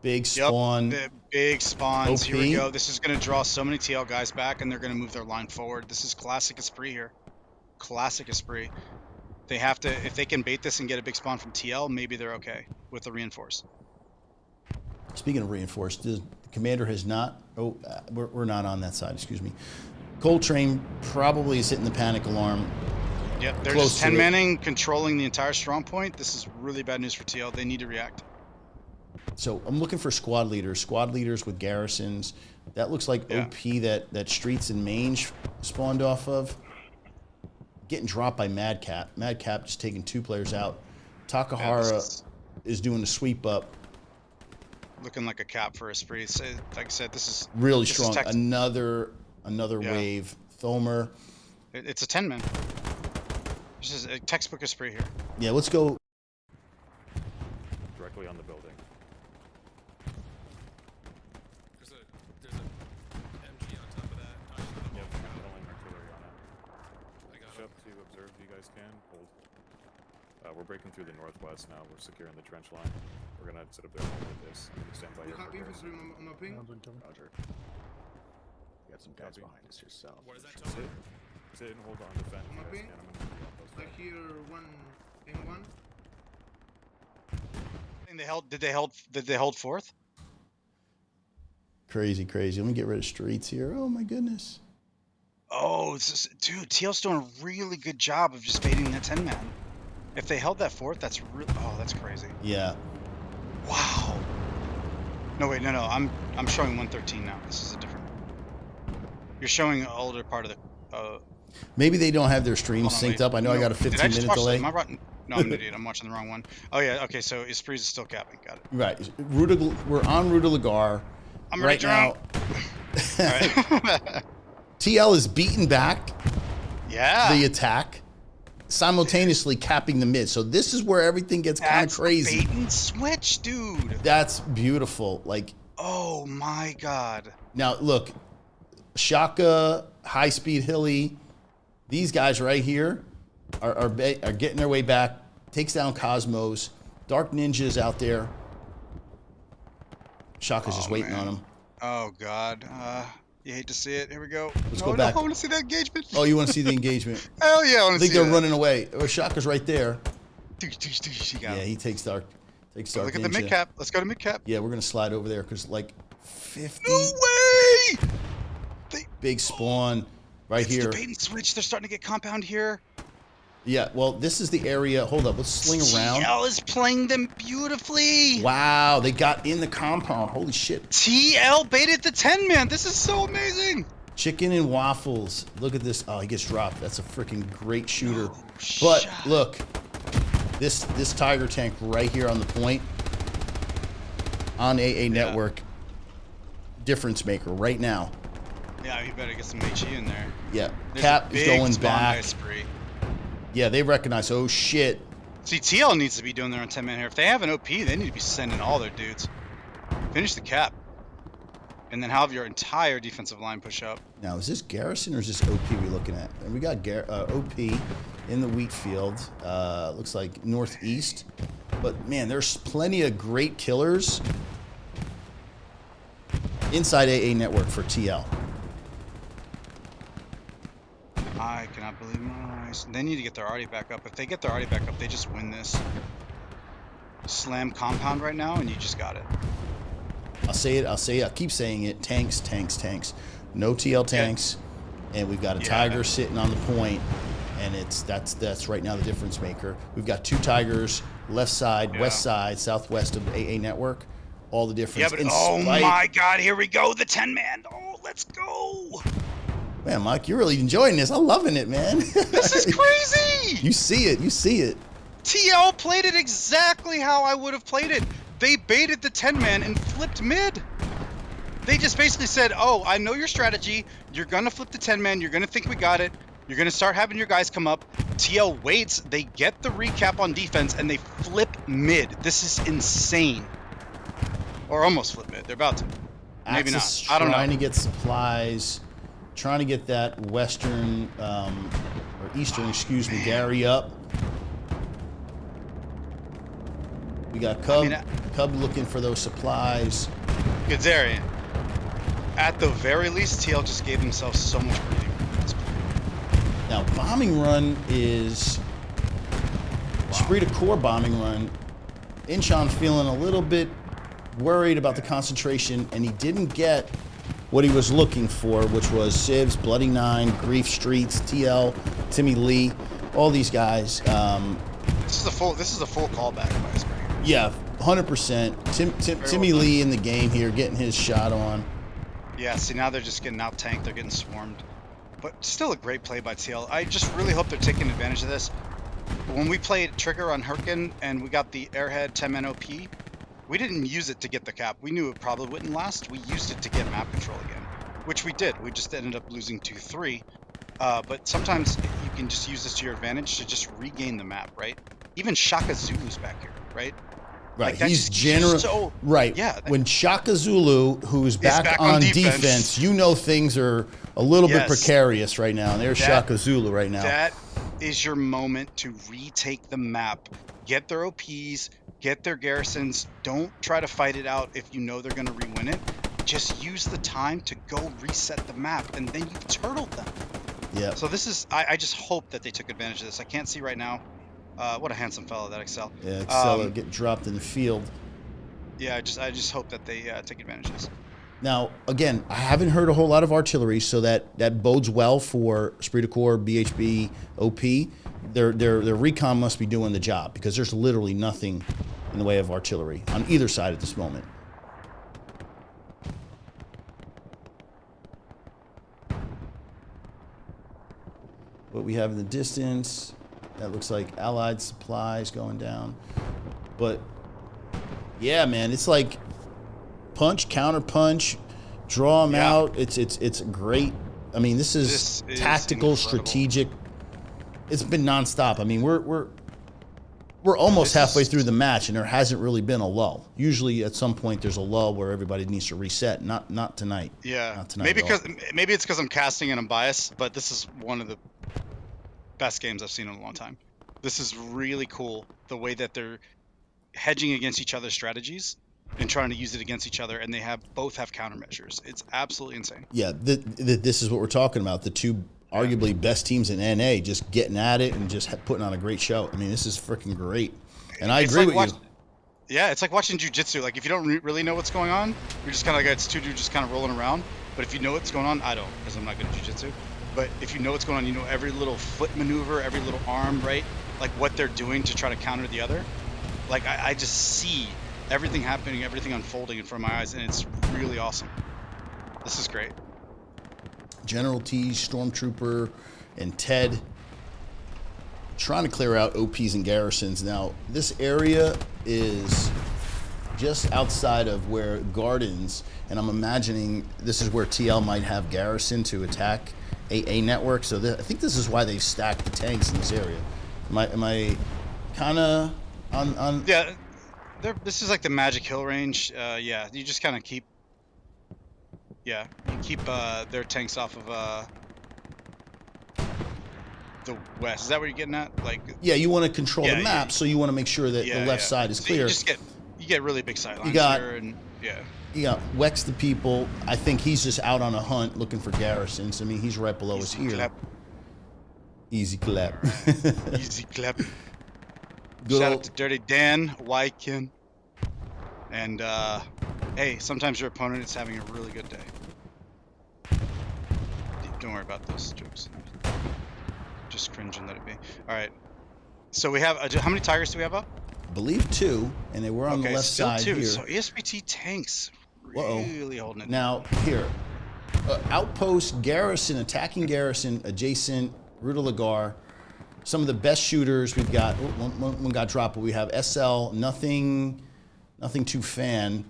Big spawn. Yep, big spawns. OP. Here we go. This is going to draw so many TL guys back, and they're going to move their line forward. This is classic Esprit here. Classic Esprit. They have to, if they can bait this and get a big spawn from TL, maybe they're okay with the reinforce. Speaking of reinforced, the commander has not. Oh, we're not on that side. Excuse me. Coltrane probably is hitting the panic alarm. Yep, they're Close just to 10 it. manning, controlling the entire strong point. This is really bad news for TL. They need to react. So I'm looking for squad leaders with garrisons. That looks like Yeah. OP that Streets and Mange spawned off of. Getting dropped by Madcap. Madcap just taking 2 players out. Takahara this is doing the sweep up. Looking like a cap for Esprit. So, like I said, this is Really this is strong. text- Another Yeah. wave. Thomer. It's a 10 man. This is a textbook Esprit here. Yeah, let's go. Directly on the building. There's a MG on top of that. Yep, battling artillery on it. I got Push up to observe if you guys can. Hold. We're breaking through the northwest now. We're securing the trench line. We're gonna sit up there and hold with this. You stand by We your have progress. infantry on my ping. Roger. You got some guys Copy. behind us yourself. What is that, Sit, Tony? sit and hold on. Defend if you Copy. guys can. I'm gonna be on those I guys. hear one in one. Did they hold fourth? Crazy. Let me get rid of Streets here. Oh my goodness. Oh, dude, TL's doing a really good job of just baiting that 10 man. If they held that fourth, that's really, oh, that's crazy. Yeah. Wow. No, wait, no. I'm showing 113 now. This is a different. You're showing an older part of the. Maybe they don't have their streams Hold on, synced wait. up. I know I No, got a did 15 just minute watch delay. Am I right? No, I'm an idiot. I'm watching the wrong one. Oh yeah. Okay, so Esprit's is still capping. Got it. Right. We're on Rue de Lagar. I'm right ready to now. All right. TL is beating back Yeah. the attack, simultaneously capping the mid. So this is where everything gets kind of That's crazy. bait and switch, dude. That's beautiful. Like, Oh my god. now look, Shaka, High Speed Hilly, these guys right here are getting their way back. Takes down Cosmos. Dark Ninja's out there. Shaka's just waiting man. on him. Oh god. You hate to see it. Here we go. Let's no, go back. No, I want to see that engagement. Oh, you want to see the engagement? Hell yeah, I want I to think see they're that. running away. Oh, Shaka's right there. She got Yeah, him. he takes Dark Look at the Ninja. mid cap. Let's go to mid cap. Yeah, we're gonna slide over there because like 50 No way! big spawn right It's here. the bait and switch. They're starting to get compound here. Yeah, well, this is the area. Hold up, let's sling around. TL is playing them beautifully. Wow, they got in the compound. Holy shit. TL baited the 10 man. This is so amazing. Chicken and waffles. Look at this. Oh, he gets dropped. That's a freaking great shooter. No But shot. look, this Tiger tank right here on the point on AA network. Difference maker right now. Yeah, you better get some HE in there. Yeah, There's Cap a is big going spawn by back. Spree. Yeah, they recognize. Oh shit. See, TL needs to be doing their own 10 man here. If they have an OP, they need to be sending all their dudes. Finish the cap. And then have your entire defensive line push up. Now, is this Garrison or is this OP we looking at? And we got OP in the wheat field. Looks like northeast. But man, there's plenty of great killers inside AA network for TL. I cannot believe my eyes. They need to get their arty back up. If they get their arty back up, they just win this. Slam compound right now, and you just got it. I'll say it. I'll keep saying it. Tanks. No TL tanks. And we've got a Yeah. Tiger sitting on the point. And that's right now the difference maker. We've got 2 Tigers, left side, Yeah. west side, southwest of AA network. All the difference. Yeah, but In oh spite- my god, here we go. The 10 man. Oh, let's go. Man, Mike, you're really enjoying this. I'm loving it, man. This is crazy. You see it. TL played it exactly how I would have played it. They baited the 10 man and flipped mid. They just basically said, oh, I know your strategy. You're going to flip the 10 man. You're going to think we got it. You're going to start having your guys come up. TL waits. They get the recap on defense and they flip mid. This is insane. Or almost flip mid. They're about to. Maybe Axis not. I don't know. Trying to get supplies, trying to get that western, or eastern, excuse me, Gary up. We got Cub, Cub looking for those supplies. Gazarian. At the very least, TL just gave himself so much breathing room. Now, bombing run is Esprit de Corps bombing run, Incheon feeling a little bit worried about the concentration, and he didn't get what he was looking for, which was Sivs, Bloody Nine, Grief Streets, TL, Timmy Lee, all these guys. This is a full callback by Esprit. Yeah, 100%. Timmy Lee in the game here, getting his shot on. Yeah, see, now they're just getting out tanked. They're getting swarmed. But still a great play by TL. I just really hope they're taking advantage of this. When we played Trigger on Hurricane and we got the Airhead 10-man OP, we didn't use it to get the cap. We knew it probably wouldn't last. We used it to get map control again, which we did. We just ended up losing 2-3. But sometimes you can just use this to your advantage to just regain the map, right? Even Shaka Zulu's back here, right? Right, Like, he's generally right. Yeah, when Shaka Zulu, who's back on defense, you know things are a little bit precarious right now, and there's Shaka Zulu right now. That is your moment to retake the map, get their OPs, get their garrisons. Don't try to fight it out if you know they're going to re-win it. Just use the time to go reset the map, and then you've turtled them. Yeah. So this is, I just hope that they took advantage of this. I can't see right now. What a handsome fellow that Excel. Yeah, Excel get dropped in the field. Yeah, I just hope that they take advantage of this. Now, again, I haven't heard a whole lot of artillery, so that bodes well for Esprit de Corps, BHB, OP. Their recon must be doing the job, because there's literally nothing in the way of artillery on either side at this moment. What we have in the distance, that looks like Allied supplies going down. But yeah, man, it's like punch, counter punch, draw them out. It's great. I mean, this is tactical, strategic. It's been nonstop. I mean, we're almost halfway through the match, and there hasn't really been a lull. Usually, at some point, there's a lull where everybody needs to reset. Not tonight. Yeah, not tonight. Maybe it's because I'm casting and I'm biased, but this is one of the best games I've seen in a long time. This is really cool, the way that they're hedging against each other's strategies and trying to use it against each other, and they both have countermeasures. It's absolutely insane. Yeah, this is what we're talking about. The two arguably best teams in NA just getting at it and just putting on a great show. I mean, this is freaking great. And I agree with you. Yeah, it's like watching jiu-jitsu. Like, if you don't really know what's going on, you're just kind of like, it's two dudes just kind of rolling around. But if you know what's going on, I don't, because I'm not good at jiu-jitsu. But if you know what's going on, you know every little foot maneuver, every little arm, right? Like what they're doing to try to counter the other. Like, I just see everything happening, everything unfolding in front of my eyes, and it's really awesome. This is great. General T, Stormtrooper, and Ted trying to clear out OPs and garrisons. Now, this area is just outside of where Gardens, and I'm imagining this is where TL might have garrison to attack AA network. So I think this is why they've stacked the tanks in this area. Am I kind of on? Yeah, this is like the Magic Hill range. Yeah, you just kind of keep. Yeah, you keep their tanks off of the west. Is that what you're getting at? Like. Yeah, you want to control the map, so you want to make sure that the left side is clear. You get really big sight lines here, and You got Wex the people. I think he's just out on a hunt looking for garrisons. I mean, he's right below us here. Clap. Easy clap. Easy clap. Good Shout old- out to Dirty Dan, Wykin. And, hey, sometimes your opponent is having a really good day. Don't worry about those jokes. Just cringe and let it be. All right. So we have, how many Tigers do we have up? I believe 2, and they were on the left side two. here. So ESPT tanks really holding it. Now, here. Outpost, garrison, attacking garrison, adjacent, Rue de la Gare. Some of the best shooters we've got. One got dropped, but we have SL, nothing too fan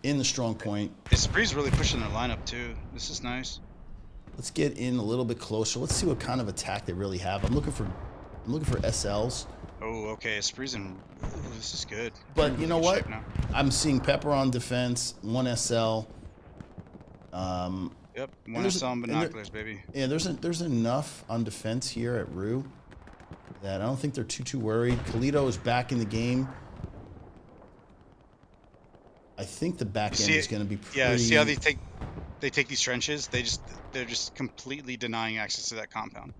in the strong point. Esprit's really pushing their lineup too. This is nice. Let's get in a little bit closer. Let's see what kind of attack they really have. I'm looking for SLs. Oh, okay. Esprit's in. Ooh, this is good. But you know Good what? shape now. I'm seeing Pepper on defense, 1 SL. Yep, one SL and binoculars, baby. Yeah, there's enough on defense here at Rue that I don't think they're too worried. Kalito is back in the game. I think the back end is going to be pretty... Yeah, see how they take these trenches? They're just completely denying access to that compound.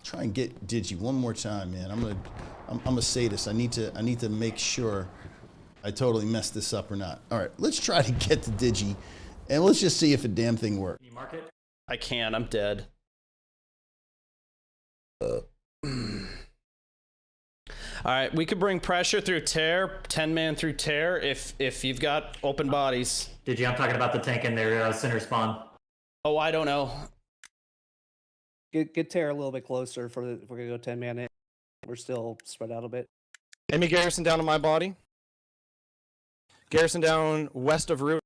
Try and get Digi one more time, man. I'm a sadist. I need to make sure I totally messed this up or not. All right, let's try to get to Digi, and let's just see if a damn thing works. Can you mark it? I can. I'm dead. All right, we could bring pressure through tear, 10-man through tear if you've got open bodies. Digi, I'm talking about the tank in their center spawn. Oh, I don't know. Get tear a little bit closer if we're gonna go 10-man in. We're still spread out a bit. Enemy garrison down on my body. Garrison down west of route.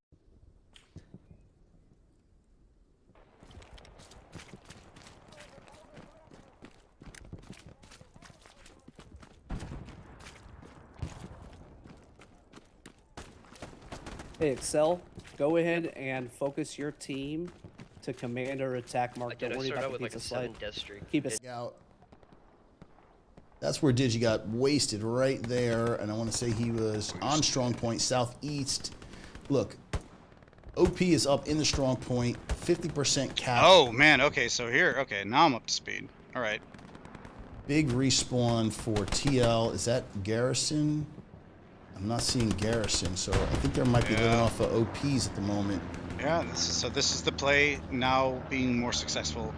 Hey, Excel, go ahead and focus your team to command or attack mark. Don't worry about the pizza slide. Keep it out. That's where Digi got wasted right there, and I want to say he was on strong point southeast. Look, OP is up in the strong point, 50% cap. Oh man, okay, so here, okay, now I'm up to speed. All right. Big respawn for TL. Is that Garrison? I'm not seeing Garrison, so I think there might be living off of OPs at the moment. Yeah, this is the play now being more successful.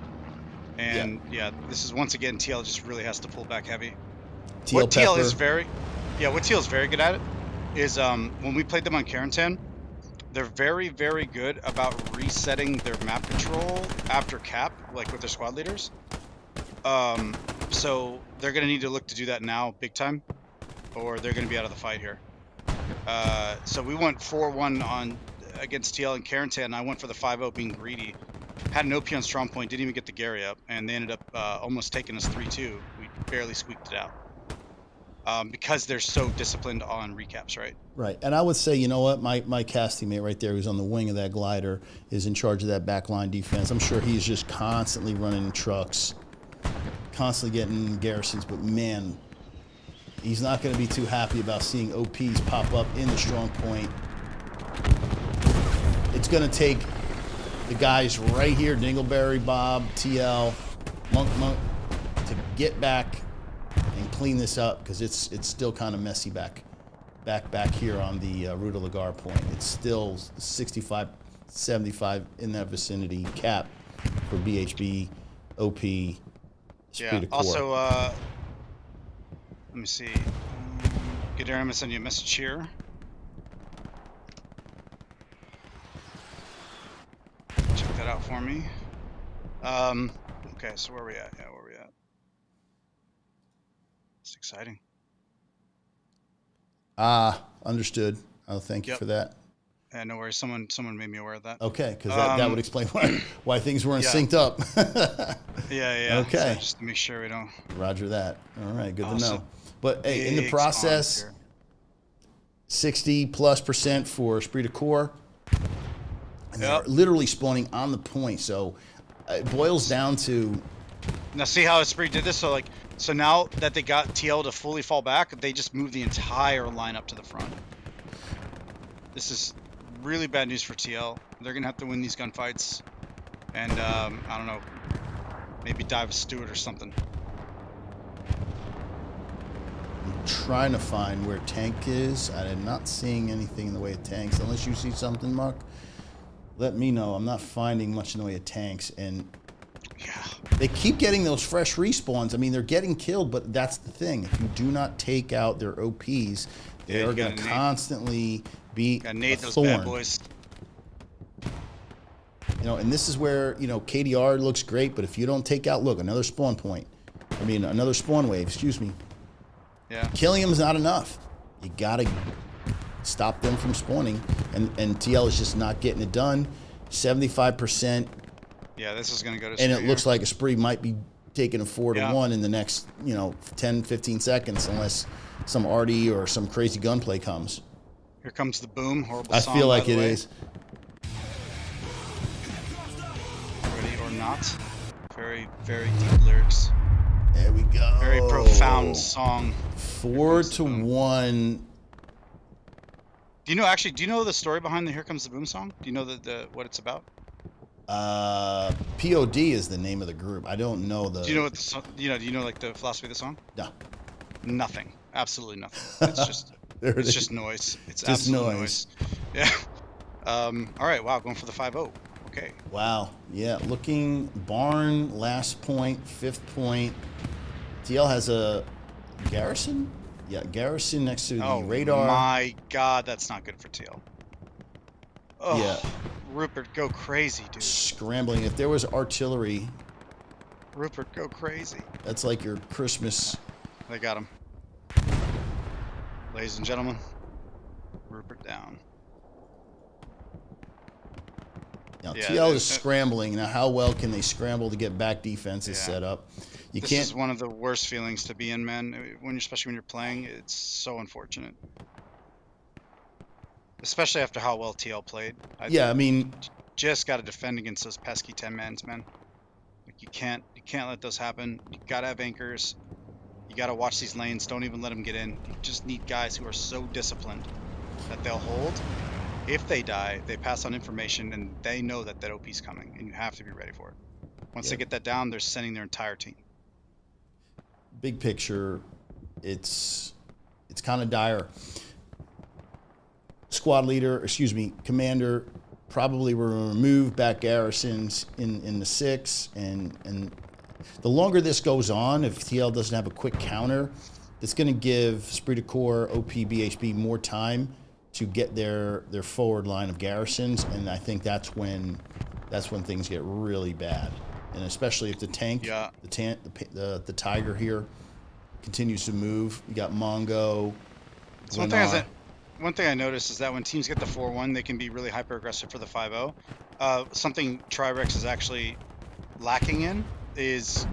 And yeah, this is once again TL just really has to pull back heavy. What TL is very good at it is when we played them on Carentan, they're very, very good about resetting their map control after cap, like with their squad leaders. So they're gonna need to look to do that now, big time, or they're gonna be out of the fight here. So we went 4-1 on against TL and Carentan, and I went for the 5-0 being greedy. Had an OP on strong point, didn't even get the Gary up, and they ended up almost taking us 3-2. We barely squeaked it out because they're so disciplined on recaps, right? Right, and I would say, you know what, my casting mate right there, who's on the wing of that glider, is in charge of that backline defense. I'm sure he's just constantly running trucks, constantly getting garrisons, but man, he's not going to be too happy about seeing OPs pop up in the strong point. It's going to take the guys right here, Dingleberry, Bob, TL, Monk, to get back and clean this up, because it's still kind of messy back here on the Rue de la Gare point. It's still 65, 75 in that vicinity cap for BHB, OP, Esprit de Corps. Also, let me see. Good, I'm gonna send you a message here. Check that out for me. Okay, so where are we at? Yeah, where are we at? It's exciting. Understood. Oh, thank you for that. Yeah, no worries. Someone made me aware of that. Okay, because that would explain why things weren't synced up. Yeah. Okay. So just to make sure we don't. Roger that. All right, good to know. But hey, in the process, 60+% for Esprit de Corps. And they're literally spawning on the point, so it boils down to. Now see how Esprit did this? So now that they got TL to fully fall back, they just moved the entire line up to the front. This is really bad news for TL. They're gonna have to win these gunfights, and I don't know, maybe dive a Stewart or something. I'm trying to find where tank is. I'm not seeing anything in the way of tanks. Unless you see something, Mark, let me know. I'm not finding much in the way of tanks, and they keep getting those fresh respawns. I mean, they're getting killed, but that's the thing. If you do not take out their OPs, they are going to constantly be a those thorn. bad boys. You know, and this is where, you know, KDR looks great, but if you don't take out, look, another spawn point. I mean, another spawn wave, excuse me. Yeah. Killing them is not enough. You got to stop them from spawning, and TL is just not getting it done. 75%. Yeah, this is going to go to and Esprit it looks like Esprit might be taking a 4-1 in the next, 10, 15 seconds, unless some RD or some crazy gunplay comes. Here comes the boom. Horrible I song, feel like by the it way. is. Ready or not. Very, very deep lyrics. There we go. Very profound song. 4-1. Do you know the story behind the Here Comes the Boom song? Do you know what it's about? POD is the name of the group. I don't know the. Do you know what the song, do you know like the philosophy of the song? No. Nothing. Absolutely nothing. It's just it's just noise. It's just absolute noise. Yeah. All right. Wow. Going for the 5-0. Okay. Wow. Yeah. Looking barn, last point, 5th point. TL has a garrison. Yeah, garrison next to the radar. Oh my God, that's not good for TL. Oh, Yeah. Rupert, go crazy, dude. Scrambling. If there was artillery, Rupert, go crazy. that's like your Christmas. They got him. Ladies and gentlemen, Rupert down. Now, Yeah, TL is scrambling. Now, how well can they scramble to get back defenses set up? You This can't. is one of the worst feelings to be in, man. Especially when you're playing, it's so unfortunate. Especially after how well TL played. I mean, just got to defend against those pesky 10-mans, man. Like you can't let those happen. You gotta have anchors. You gotta watch these lanes. Don't even let them get in. You just need guys who are so disciplined that they'll hold. If they die, they pass on information and they know that that OP's coming, and you have to be ready for it. Once they get that down, they're sending their entire team. Big picture, it's kind of dire. Squad leader, commander, probably will remove back garrisons in the 6, and the longer this goes on, if TL doesn't have a quick counter, it's going to give Esprit de Corps, OP.BHB more time to get their forward line of garrisons, and I think that's when things get really bad, and especially if the tank, the Tiger here continues to move. You got Mongo. So one thing I noticed is that when teams get the 4-1, they can be really hyper aggressive for the 5-0. Something Trirex is actually lacking in is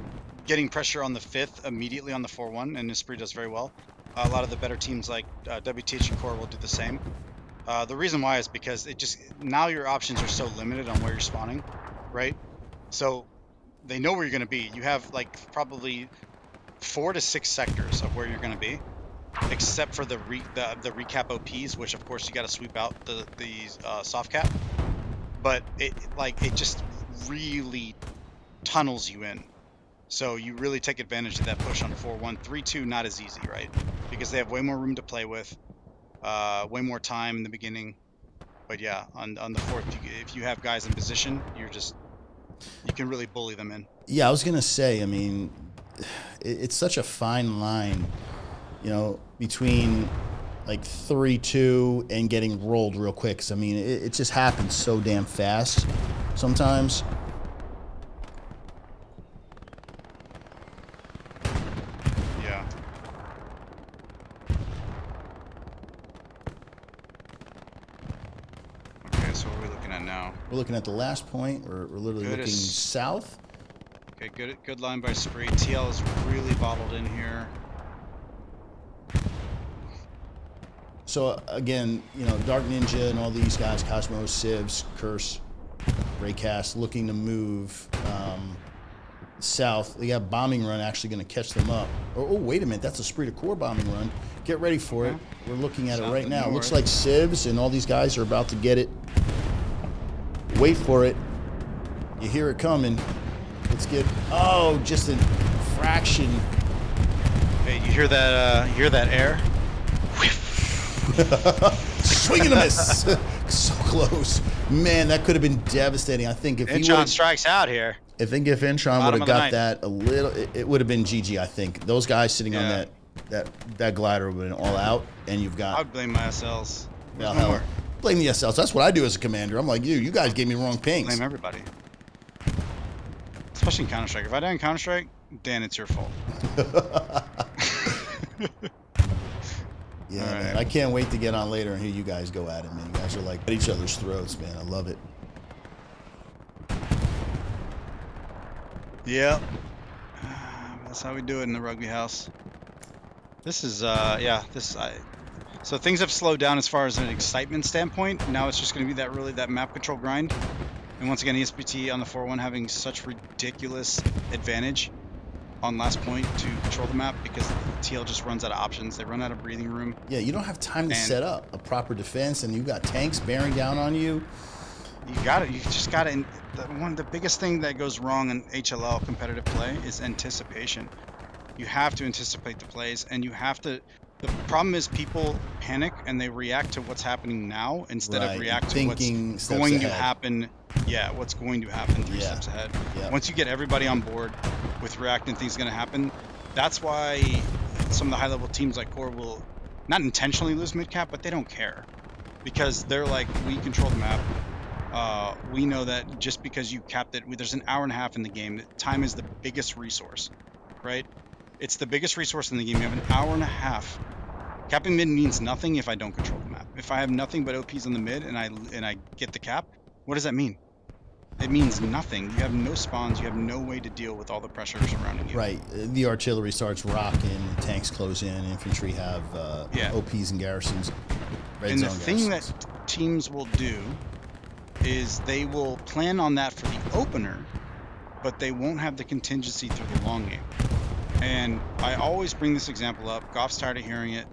getting pressure on the 5th immediately on the 4-1, and Esprit does very well. A lot of the better teams like WTH and Core will do the same. The reason why is because now your options are so limited on where you're spawning, right? So they know where you're going to be. You have like probably 4 to 6 sectors of where you're going to be, except for the recap OPs, which of course you got to sweep out the soft cap. But it just really tunnels you in. So you really take advantage of that push on 4-1. 3-2, not as easy, right? Because they have way more room to play with, way more time in the beginning. But yeah, on the 4th, if you have guys in position, you can really bully them in. Yeah, I was gonna say. I mean, it's such a fine line, between like 3-2 and getting rolled real quick. 'Cause, I mean, it just happens so damn fast sometimes. We're looking at the last point. We're literally looking south. Okay, good line by Spree. TL is really bottled in here. So again, Dark Ninja and all these guys, Cosmos, Civs, Curse, Raycast, looking to move south. They got bombing run actually going to catch them up. Oh, wait a minute, that's a Esprit de Corps bombing run. Get ready for it. We're looking at it right now. It looks like Civs and all these guys are about to get it. Wait for it. You hear it coming. Let's get. Oh, just a fraction. Hey, you hear that? Hear that air? Swing and a miss. So close. Man, that could have been devastating. I think if Intron strikes out here. I think if Intron would have got that a little, it would have been GG. I think those guys sitting on that glider would have been all out, and you've got. I'd blame my SLs. Well, blame the SLs. That's what I do as a commander. I'm like, you guys gave me wrong pings. Blame everybody. Especially in Counter-Strike. If I die in Counter-Strike, Dan, it's your fault. Yeah, man. I can't wait to get on later and hear you guys go at it, man. You guys are like at each other's throats, man. I love it. Yep. That's how we do it in the rugby house. This is, so things have slowed down as far as an excitement standpoint. Now it's just going to be that map control grind. And once again, ESPT on the 4-1 having such ridiculous advantage on last point to control the map because TL just runs out of options. They run out of breathing room. Yeah, you don't have time to set up a proper defense, and you've got tanks bearing down on you. You just gotta. One of the biggest thing that goes wrong in HLL competitive play is anticipation. You have to anticipate the plays, and you have to. The problem is people panic and they react to what's happening now instead of react to what's going to happen. Yeah, what's going to happen 3 steps ahead. Yeah. Once you get everybody on board with reacting things going to happen, that's why some of the high-level teams like Core will not intentionally lose mid-cap, but they don't care because they're like, we control the map. We know that just because you capped it, there's an hour and a half in the game. Time is the biggest resource, right? It's the biggest resource in the game. You have an hour and a half. Capping mid means nothing if I don't control the map. If I have nothing but OPs on the mid and I get the cap, what does that mean? It means nothing. You have no spawns. You have no way to deal with all the pressure surrounding you. Right. The artillery starts rocking. Tanks close in. Infantry have OPs and garrisons. And the thing that teams will do is they will plan on that for the opener, but they won't have the contingency through the long game. And I always bring this example up. Goff's tired of hearing it.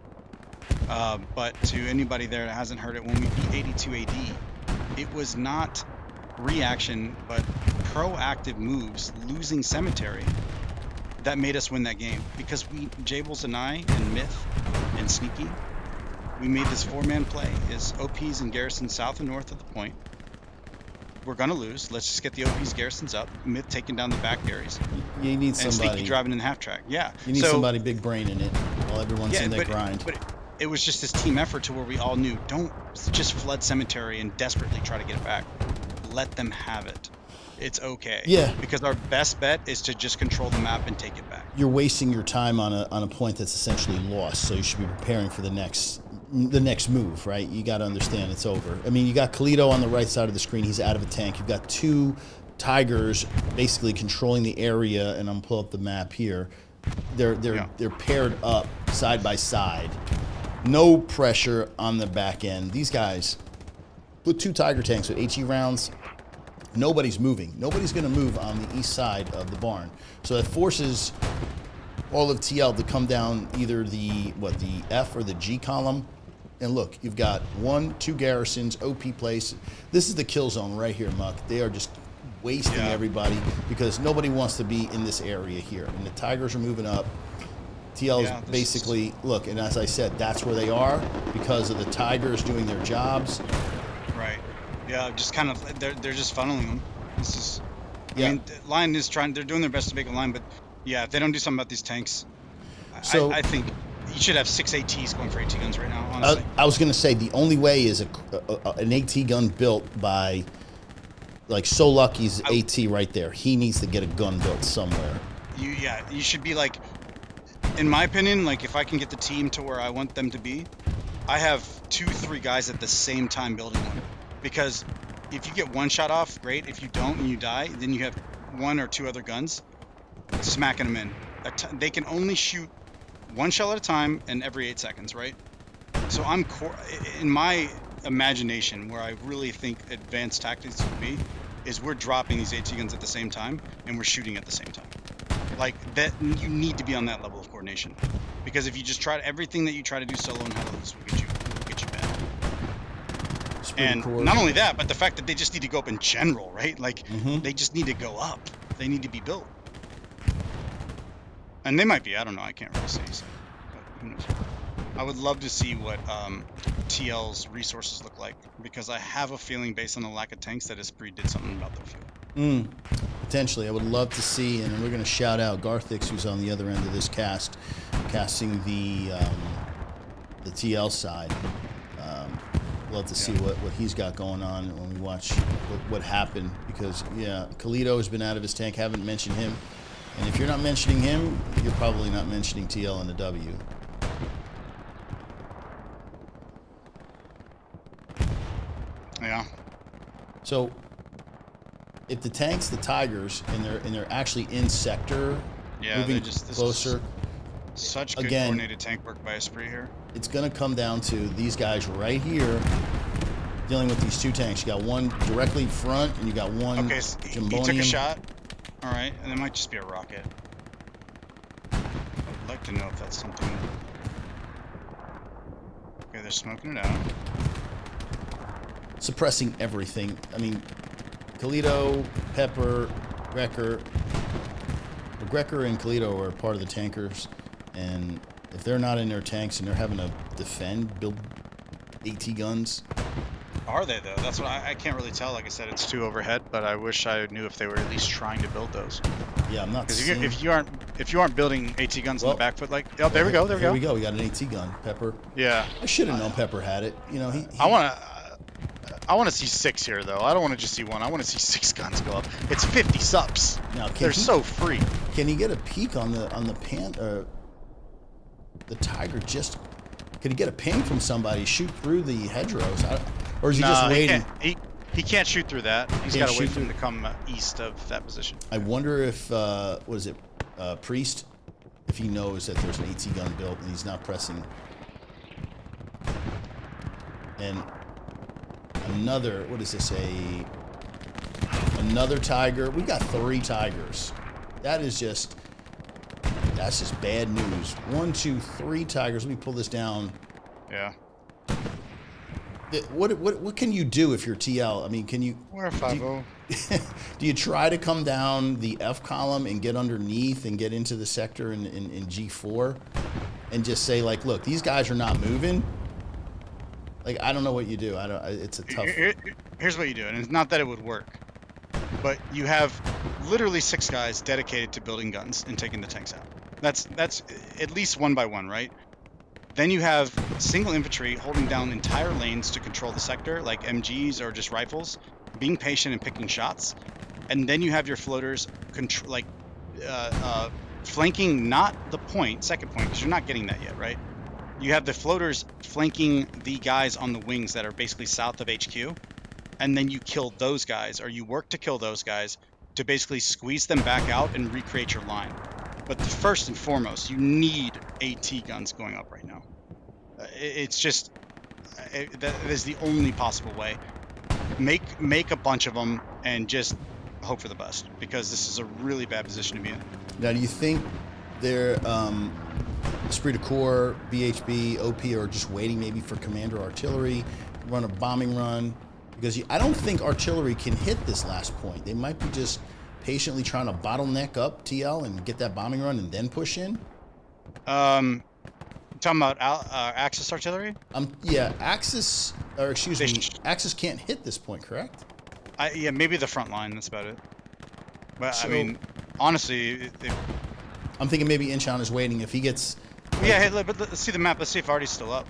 But to anybody there that hasn't heard it, when we beat 82 AD, it was not reaction, but proactive moves, losing Cemetery, that made us win that game. Because Jables and I, and Myth, and Sneaky, we made this 4-man play. Is OPs and Garrison south and north of the point. We're gonna lose. Let's just get the OPs Garrisons up. Myth taking down the back Garys. You need somebody. And Sneaky driving in the half track. Yeah. You need somebody big brain in it while everyone's in their grind. But it was just this team effort to where we all knew, don't just flood Cemetery and desperately try to get it back. Let them have it. It's okay. Yeah. Because our best bet is to just control the map and take it back. You're wasting your time on a point that's essentially lost. So you should be preparing for the next move, right? You got to understand it's over. I mean, you got Kalito on the right side of the screen. He's out of a tank. You've got 2 Tigers basically controlling the area, and I'm pulling up the map here. They're paired up side by side. No pressure on the back end. These guys put 2 Tiger tanks with HE rounds. Nobody's moving. Nobody's going to move on the east side of the barn. So that forces all of TL to come down either the F or the G column. And look, you've got 1, 2 garrisons, OP place. This is the kill zone right here, Muck. They are just wasting everybody because nobody wants to be in this area here. And the Tigers are moving up. TL's basically, look, and as I said, that's where they are because of the Tigers doing their jobs. Right. Yeah, just kind of, they're just funneling them. This is, I mean, line is trying, they're doing their best to make a line, but yeah, if they don't do something about these tanks, so I think you should have 6 ATs going for AT guns right now, honestly. I was going to say the only way is an AT gun built by, like, So Lucky's AT right there. He needs to get a gun built somewhere. You should be like, in my opinion, like if I can get the team to where I want them to be, I have 2, 3 guys at the same time building one. Because if you get one shot off, great. If you don't and you die, then you have 1 or 2 other guns smacking them in. They can only shoot 1 shell at a time and every 8 seconds, right? So I'm in my imagination, where I really think advanced tactics would be, is we're dropping these AT guns at the same time and we're shooting at the same time. Like that, you need to be on that level of coordination, because if you just try everything that you try to do solo and how to lose will get you bad. And not only that, but the fact that they just need to go up in general, right? Like they just need to go up. They need to be built. And they might be. I don't know. I can't really say. So, but who knows? I would love to see what TL's resources look like, because I have a feeling, based on the lack of tanks, that Esprit did something about their fuel. Potentially. I would love to see, and we're going to shout out Garthix, who's on the other end of this casting the TL side. Love to see what he's got going on when we watch what happened, because Kalito has been out of his tank. Haven't mentioned him, and if you're not mentioning him, you're probably not mentioning TL and the W. Yeah. So if the tanks, the Tigers, and they're actually in sector, moving closer. Such good coordinated tank work by Esprit here. It's going to come down to these guys right here dealing with these 2 tanks. You got one directly in front, and you got one. Okay, so he took a shot. All right, and it might just be a rocket. I'd like to know if that's something. Okay, they're smoking it out. suppressing everything. I mean, Kalito, Pepper, Grecker. Well, Grecker and Kalito are part of the tankers, and if they're not in their tanks and they're having to defend, build AT guns. Are they though? That's what I can't really tell. Like I said, it's too overhead, but I wish I knew if they were at least trying to build those. Yeah, I'm not. Because if you aren't building AT guns on the back foot, like there we go. There we go. We got an AT gun, Pepper. Yeah. I should have known Pepper had it. You know, he I want to see 6 here though. I don't want to just see 1. I want to see 6 guns go up. It's 50 subs. Now, they're so free. Can he get a peek on the the Tiger? Just can he get a ping from somebody? Shoot through the hedgerows, or is he just waiting? He can't shoot through that. He's got to wait for him to come east of that position. I wonder if what is it, Priest? If he knows that there's an AT gun built and he's not pressing. And another, what does this say? Another Tiger. We got 3 Tigers. That's just bad news. 1, 2, 3 Tigers. Let me pull this down. Yeah. What can you do if you're TL? I mean, can you? We're 5-0. Do you try to come down the F column and get underneath and get into the sector in G4, and just say like, look, these guys are not moving. Like, I don't know what you do. It's a tough. Here's what you do, and it's not that it would work, but you have literally 6 guys dedicated to building guns and taking the tanks out. That's at least 1 by 1, right? Then you have single infantry holding down entire lanes to control the sector, like MGs or just rifles, being patient and picking shots. And then you have your floaters flanking not the second point, because you're not getting that yet, right? You have the floaters flanking the guys on the wings that are basically south of HQ, and then you kill those guys, or you work to kill those guys to basically squeeze them back out and recreate your line. But first and foremost, you need AT guns going up right now. It's just that is the only possible way. Make a bunch of them and just hope for the best, because this is a really bad position to be in. Now, do you think they're Esprit de Corps, BHB, OP are just waiting maybe for Commander Artillery to run a bombing run? Because I don't think artillery can hit this last point. They might be just patiently trying to bottleneck up TL and get that bombing run and then push in. Talking about Axis artillery? Yeah, Axis, or excuse me, Axis can't hit this point, correct? Yeah, maybe the front line. That's about it. But so, I mean, honestly, I'm thinking maybe Incheon is waiting. If he gets, yeah, hey, but let's see the map. Let's see if Artie's still up.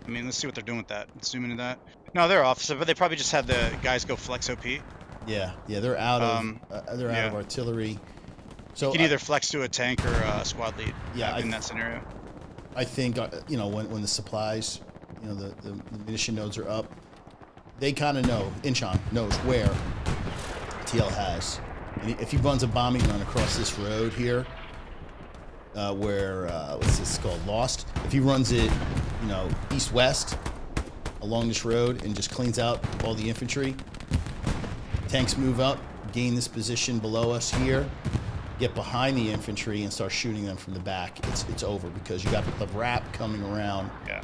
I mean, let's see what they're doing with that. Assuming that, no, they're off. So, but they probably just had the guys go flex OP. Yeah, they're out of out of artillery. So you can either flex to a tank or a squad lead. Yeah, in that scenario. I think when the supplies, the munition nodes are up, they kind of know. Incheon knows where TL has, and if he runs a bombing run across this road here, where what's this called, Lost? If he runs it, east-west along this road and just cleans out all the infantry, tanks move up, gain this position below us here, get behind the infantry and start shooting them from the back. It's over, because you got the wrap coming around. Yeah.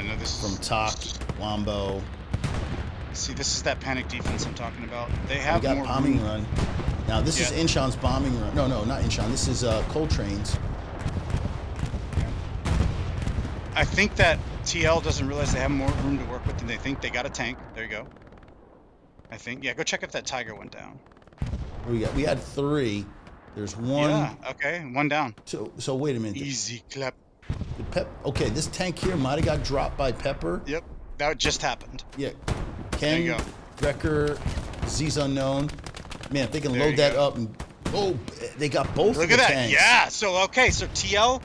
No, this from Tok, Wombo. See, this is that panic defense I'm talking about. They have got more bombing room. run. Now this is Incheon's bombing run. No, not Incheon. This is Coltrane's. I think that TL doesn't realize they have more room to work with than they think. They got a tank. There you go. I think. Yeah, go check if that Tiger went down. We had 3. There's 1. Yeah, okay, 1 down. So wait a minute. Easy clap. Okay, this tank here might have got dropped by Pepper. Yep, that just happened. Yeah. Ken, there you go. Wrecker, Z's unknown. Man, if they can load that up and they got both. Look of the at that. tanks. Yeah. So so TL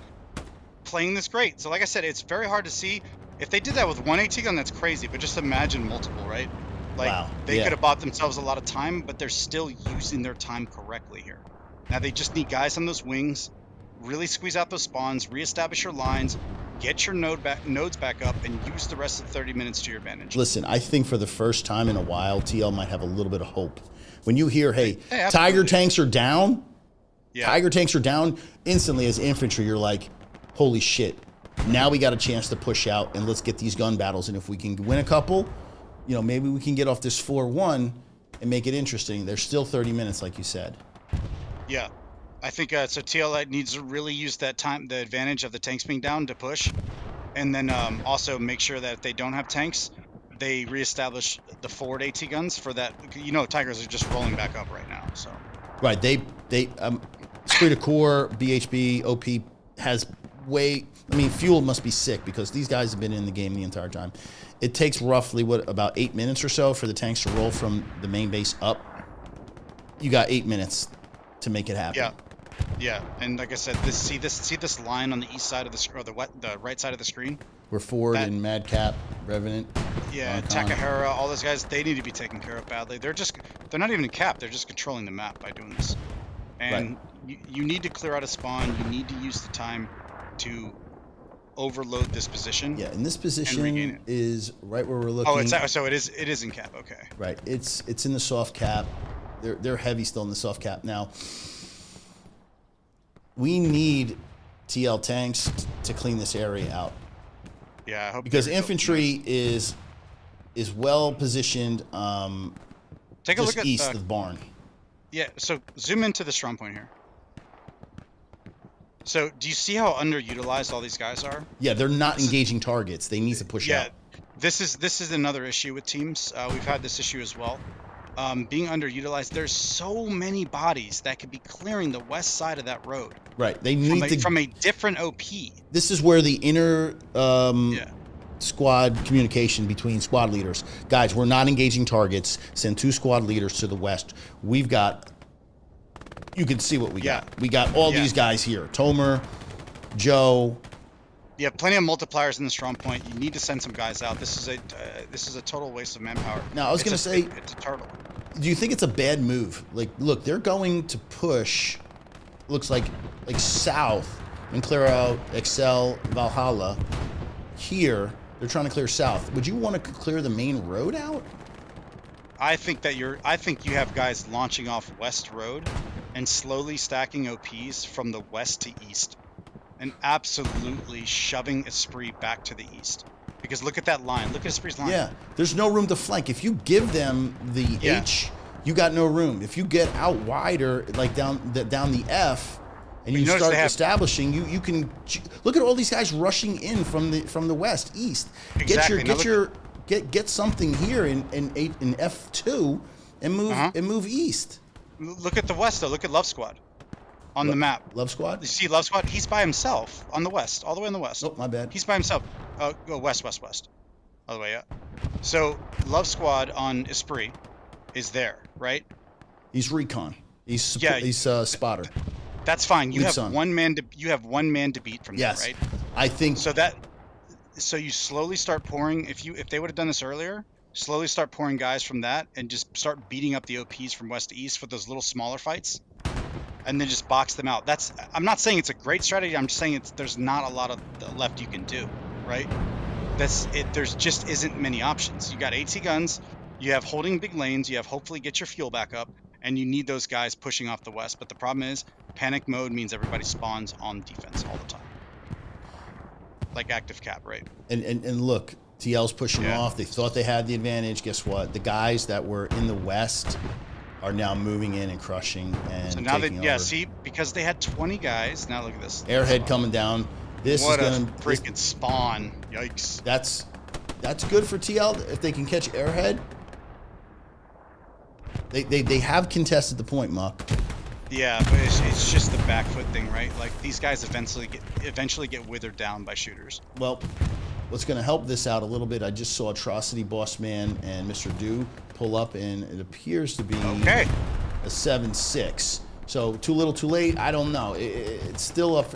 playing this great. So like I said, it's very hard to see. If they did that with 1 AT gun, that's crazy. But just imagine multiple, right? Like they could have bought themselves a lot of time, but they're still using their time correctly here. Now they just need guys on those wings, really squeeze out those spawns, reestablish your lines, get your nodes back up, and use the rest of the 30 minutes to your advantage. Listen, I think for the first time in a while, TL might have a little bit of hope. When you hear, hey Tiger tanks are down, Tiger tanks are down, instantly as infantry, you're like, holy shit, now we got a chance to push out and let's get these gun battles. And if we can win a couple, you know, maybe we can get off this 4-1 and make it interesting. There's still 30 minutes, like you said. Yeah. I think so TL needs to really use that time, the advantage of the tanks being down to push. And then also make sure that if they don't have tanks, they reestablish the forward AT guns for that. You know, Tigers are just rolling back up right now. So Right. They Esprit de Corps, BHB, OP has way. I mean, fuel must be sick because these guys have been in the game the entire time. It takes roughly about 8 minutes or so for the tanks to roll from the main base up. You got 8 minutes to make it happen. yeah, yeah. And like I said, see this line on the east side of the right side of the screen. We're Ford and Madcap, Revenant. Yeah, Takahara, all those guys, they need to be taken care of badly. They're not even in cap. They're just controlling the map by doing this. And you need to clear out a spawn. You need to use the time to overload this position. Yeah, and this position is right where we're looking. Oh, so it is in cap. Okay. Right. It's in the soft cap. They're heavy still in the soft cap now. We need TL tanks to clean this area out. Yeah, I hope because infantry is well positioned. Take a look at east of the barn. Yeah. So zoom into the strong point here. So do you see how underutilized all these guys are? Yeah, they're not engaging targets. They need to push out. Yeah, this is another issue with teams. We've had this issue as well. Being underutilized, there's so many bodies that could be clearing the west side of that road. Right. They need from a different OP. This is where the inner squad communication between squad leaders. Guys, we're not engaging targets. Send 2 squad leaders to the west. We've got. You can see what we got. We got all these guys here. Tomer, Joe. You have plenty of multipliers in the strong point. You need to send some guys out. This is a total waste of manpower. Now I was going to say, it's a turtle. Do you think it's a bad move? Like, look, they're going to push. Looks like south and clear out Excel, Valhalla. Here, they're trying to clear south. Would you want to clear the main road out? I think you have guys launching off West Road and slowly stacking OPs from the west to east. And absolutely shoving Esprit back to the east. Because look at that line. Look at Esprit's line. Yeah, there's no room to flank. If you give them the H, you got no room. If you get out wider, like down the F, and you start establishing, you can look at all these guys rushing in from the west, east. Exactly. Get something here in F2 and move east. Look at the west though. Look at Love Squad. On the map. Love Squad? You see Love Squad? He's by himself on the west, all the way on the west. Oh, my bad. He's by himself. Go west. All the way up. So, Love Squad on Esprit is there, right? He's recon. He's spotter. That's fine. You have one man to beat from there, right? I think so you slowly start pouring if they would have done this earlier, slowly start pouring guys from that and just start beating up the OPs from west to east for those little smaller fights. And then just box them out. I'm not saying it's a great strategy. I'm just saying there's not a lot of left you can do, right? There's just isn't many options. You got AT guns, you have holding big lanes, you have hopefully get your fuel back up, and you need those guys pushing off the west. But the problem is panic mode means everybody spawns on defense all the time, like active cap, right? And look, TL's pushing off. They thought they had the advantage. Guess what? The guys that were in the west are now moving in and crushing and so now taking over. See, because they had 20 guys. Now look at this. Airhead coming down. This what is gonna freaking spawn! Yikes! That's good for TL if they can catch Airhead. They have contested the point, Muck. Yeah, but it's just the back foot thing, right? Like these guys eventually get withered down by shooters. Well, what's going to help this out a little bit? I just saw Atrocity, Bossman, and Mr. Do pull up, and it appears to be a 7-6. So too little, too late. I don't know. It's still up.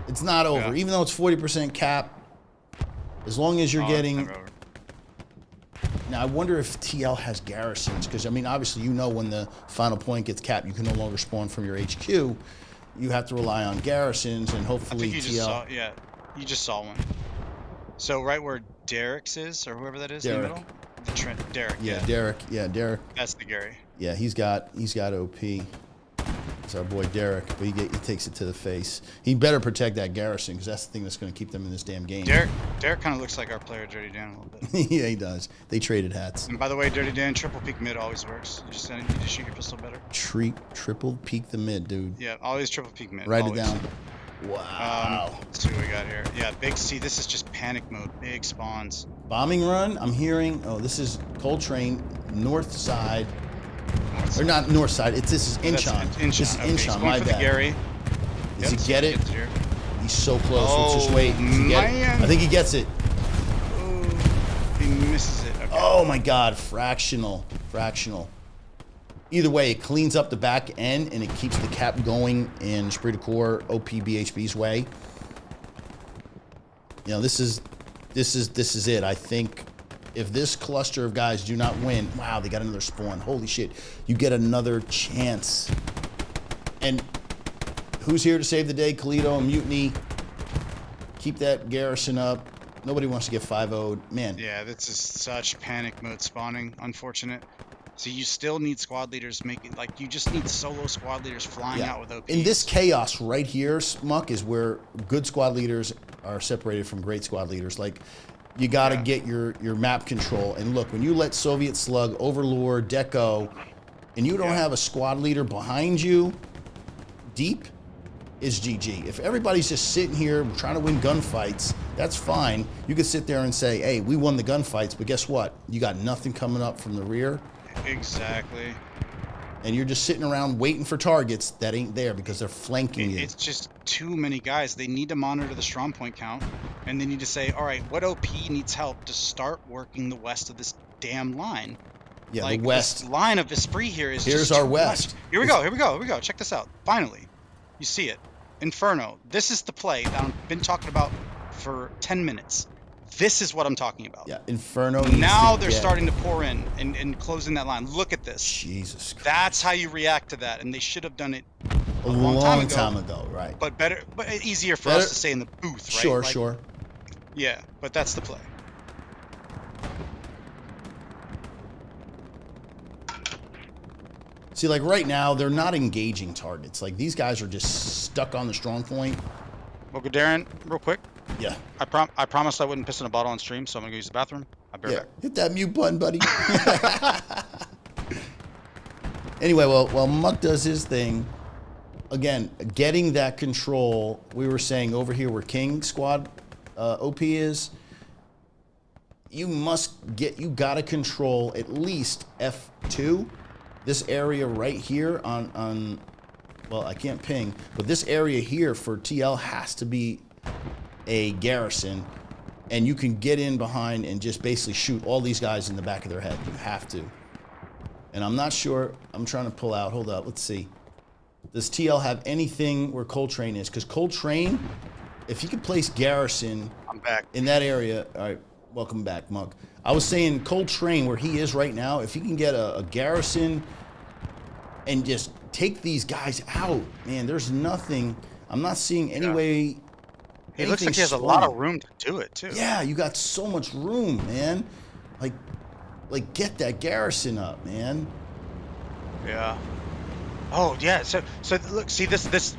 It's not over, even though it's 40% cap. As long as you're getting. Now I wonder if TL has garrisons, because I mean, obviously, when the final point gets capped, you can no longer spawn from your HQ. You have to rely on garrisons, and hopefully TL. You just saw one. So right where Derek's is, or whoever that is in the middle? Derek. Yeah, Derek. Yeah, Derek. That's the Gary. Yeah, he's got OP. It's our boy Derek, but he takes it to the face. He better protect that garrison because that's the thing that's going to keep them in this damn game. Derek kind of looks like our player Dirty Dan a little bit. Yeah, he does. They traded hats. And by the way, Dirty Dan, triple peak mid always works. You just need to shoot your pistol better. Triple peek the mid, dude. Yeah, always triple peak mid. Write always. it down. Wow. Let's see what we got here. Yeah, big C. This is just panic mode. Big spawns. Bombing run. I'm hearing. Oh, this is Coltrane, north side. Or not north side. This is Incheon. This is Incheon. My bad. Gary. Does he get it? He's so close. Oh, Let's just wait. Does he get it? I think he gets it. Oh, he misses it. Okay. Oh my God! Fractional. Either way, it cleans up the back end and it keeps the cap going in Esprit de Corps OP.BHB's way. You know, this is it. I think if this cluster of guys do not win, wow, they got another spawn. Holy shit. You get another chance. And who's here to save the day? Khalito and Mutiny. Keep that garrison up. Nobody wants to get 5-0'd. Man. Yeah, this is such panic mode spawning. Unfortunate. So you still need squad leaders making, like, you just need solo squad leaders flying out with OPs. In this chaos right here, Smuck, is where good squad leaders are separated from great squad leaders. Like, you got to get your map control. And look, when you let Soviet Slug, Overlord, Deco, and you don't have a squad leader behind you, deep is GG. If everybody's just sitting here trying to win gunfights, that's fine. You could sit there and say, hey, we won the gunfights, but guess what? You got nothing coming up from the rear. Exactly. And you're just sitting around waiting for targets that ain't there because they're flanking you. It's just too many guys. They need to monitor the strong point count, and they need to say, all right, what OP needs help to start working the west of this damn line? Yeah, like, the west. This line of Esprit here is Here's just our too west. much. Here we go. Check this out. Finally, you see it. Inferno. This is the play that I've been talking about for 10 minutes. This is what I'm talking about. Yeah, Inferno. Now they're starting to pour in and closing that line. Look at this. Jesus Christ. That's how you react to that, and they should have done it a long time ago, right? But better, but easier for us to say in the booth, right? Sure. Yeah, but that's the play. See, like right now, they're not engaging targets. Like these guys are just stuck on the strong point. Well, Darren, real quick. Yeah. I promised I wouldn't piss in a bottle on stream, so I'm gonna go use the bathroom. I'll be right back. Hit that mute button, buddy. Anyway, while Muck does his thing, again, getting that control. We were saying over here where King Squad OP is. You gotta control at least F2. This area right here on well, I can't ping, but this area here for TL has to be a garrison, and you can get in behind and just basically shoot all these guys in the back of their head. You have to. And I'm not sure. I'm trying to pull out. Hold up. Let's see. Does TL have anything where Coltrane is? Because Coltrane, if you could place garrison in that area. All right. Welcome back, Muck. I was saying Coltrane, where he is right now, if he can get a garrison and just take these guys out, man, there's nothing. I'm not seeing any way. He looks like he has a lot of room to do it, too. Yeah, you got so much room, man. Like get that garrison up, man. Yeah. Oh, yeah. So look, see this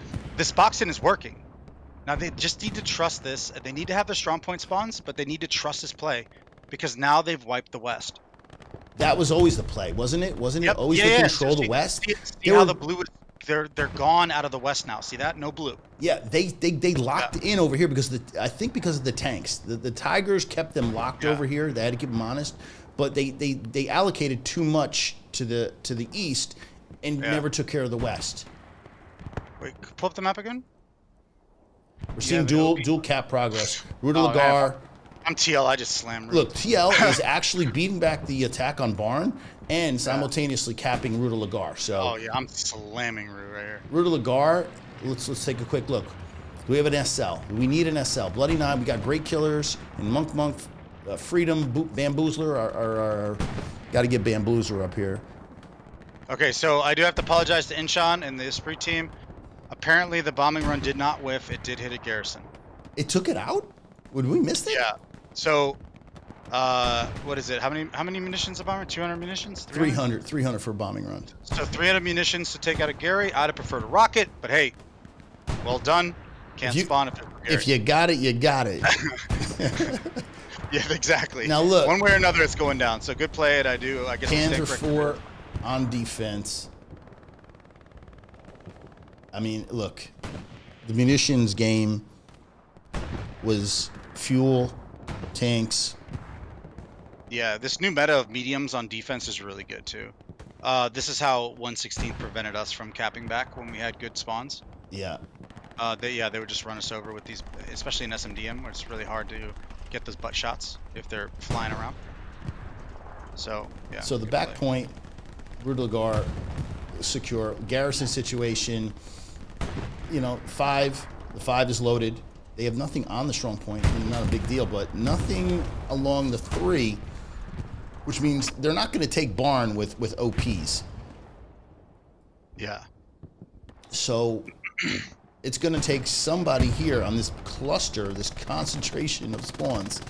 box in is working. Now they just need to trust this. They need to have the strong point spawns, but they need to trust this play because now they've wiped the west. That was always the play, wasn't it? Wasn't it always to control the west? See how the blue is? They're gone out of the west now. See that? No blue. Yeah, they locked in over here because I think because of the tanks. The Tigers kept them locked over here. They had to keep them honest, but they allocated too much to the east and never took care of the west. Wait, pull up the map again. We're seeing dual cap progress. Ruta Lagar. I'm TL. I just slammed. Look, TL is actually beating back the attack on Barn and simultaneously capping Ruta Lagar. So. Oh yeah, I'm slamming Rue right here. Ruta Lagar. Let's take a quick look. Do we have an SL? We need an SL. Bloody Nine. We got Great Killers and Monk, Freedom, Bamboozler. Got to get Bamboozler up here. Okay, so I do have to apologize to Incheon and the Esprit team. Apparently, the bombing run did not whiff. It did hit a garrison. It took it out? Would we miss it? Yeah. So What is it? How many munitions a bomber? 200 munitions? 300 for a bombing run. So 300 munitions to take out a Gary. I'd have preferred a rocket, but hey, well done. Can't spawn if it's for Gary. If you got it, you got it. Yeah, exactly. Now look, one way or another, it's going down. So good play. I guess. Panzer 4 on defense. I mean, look, the munitions game was fuel, tanks. Yeah, this new meta of mediums on defense is really good too. This is how 116 prevented us from capping back when we had good spawns. Yeah. They would just run us over with these, especially in SMDM, where it's really hard to get those butt shots if they're flying around. So yeah. So the back point, Rudelagar, secure. Garrison situation. You know, the 5 is loaded. They have nothing on the strong point. I mean, not a big deal, but nothing along the 3, which means they're not going to take barn with OPs. Yeah. So it's going to take somebody here on this cluster, this concentration of spawns,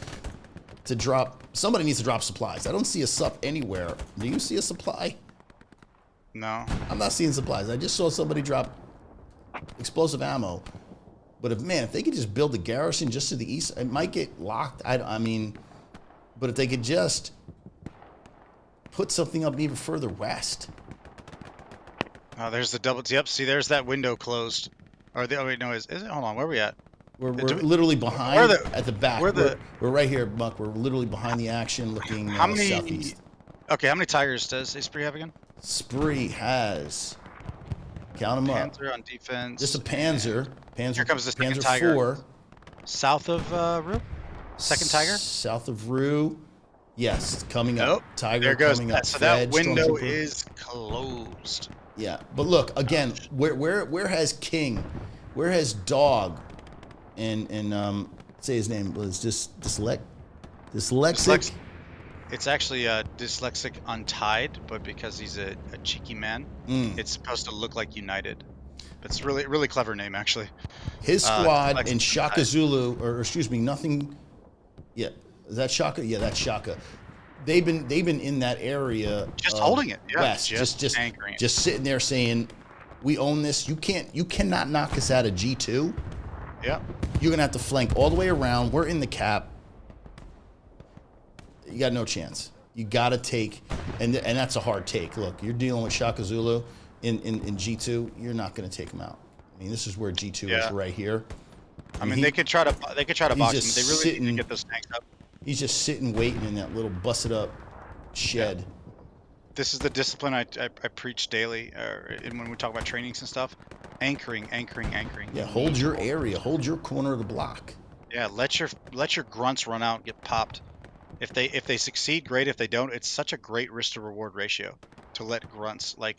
to drop. Somebody needs to drop supplies. I don't see a sup anywhere. Do you see a supply? No. I'm not seeing supplies. I just saw somebody drop explosive ammo. But if they could just build a garrison just to the east, it might get locked. I mean, but if they could just put something up even further west. Oh, there's the double. Yep. See, there's that window closed. Or oh wait, no, is it? Hold on, where are we at? We're literally behind at the back. We're right here, Buck. We're literally behind the action, looking southeast. Okay, how many Tigers does Spree have again? Spree has. Count them up. Panzer on defense. Just a Panzer. Here comes the second Panzer Tiger. 4. South of Rue? Second Tiger? South of Rue. Yes, coming up. Nope. Tiger there goes coming up. So that window Stormtrooper. is closed. Yeah, but look again. Where has King? Where has Dog? And say his name was dyslexic. It's actually dyslexic untied, but because he's a cheeky man, it's supposed to look like United. But it's really clever name actually. His squad in Shaka Zulu, or excuse me, nothing. Yeah, is that Shaka? Yeah, that's Shaka. They've been in that area. Just holding it. Yeah. West, just anchoring it. Just sitting there saying, "We own this. You cannot knock us out of G2. Yeah. You're gonna have to flank all the way around. We're in the cap. You got no chance. You got to take, and that's a hard take. Look, you're dealing with Shaka Zulu in G2. You're not going to take him out. I mean, this is where G2 is right here. I mean, they could try to box him. They really need to get those tanks up. He's just sitting waiting in that little busted up shed. Yeah. This is the discipline I preach daily, when we talk about trainings and stuff. Anchoring. Yeah, hold your area. Hold your corner of the block. Yeah, let your grunts run out and get popped. If they succeed, great. If they don't, it's such a great risk to reward ratio to let grunts. Like,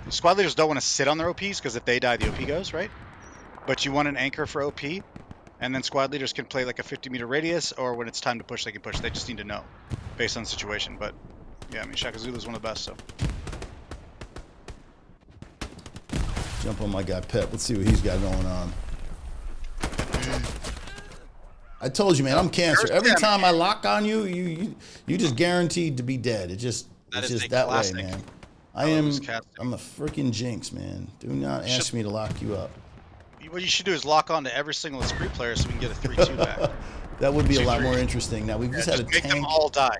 squad leaders don't want to sit on their OPs because if they die, the OP goes, right? But you want an anchor for OP, and then squad leaders can play like a 50-meter radius, or when it's time to push, they can push. They just need to know based on the situation. But yeah, I mean, Shaka Zulu is one of the best. So jump on my guy Pep. Let's see what he's got going on. I told you, man, I'm cancer. Every time I lock on you, you just guaranteed to be dead. It's just that way, man. I'm a freaking jinx, man. Do not ask me to lock you up. What you should do is lock on to every single Spree player so we can get a 3-2 back. That would be a lot more interesting. Now we've just had a make tank. them all die.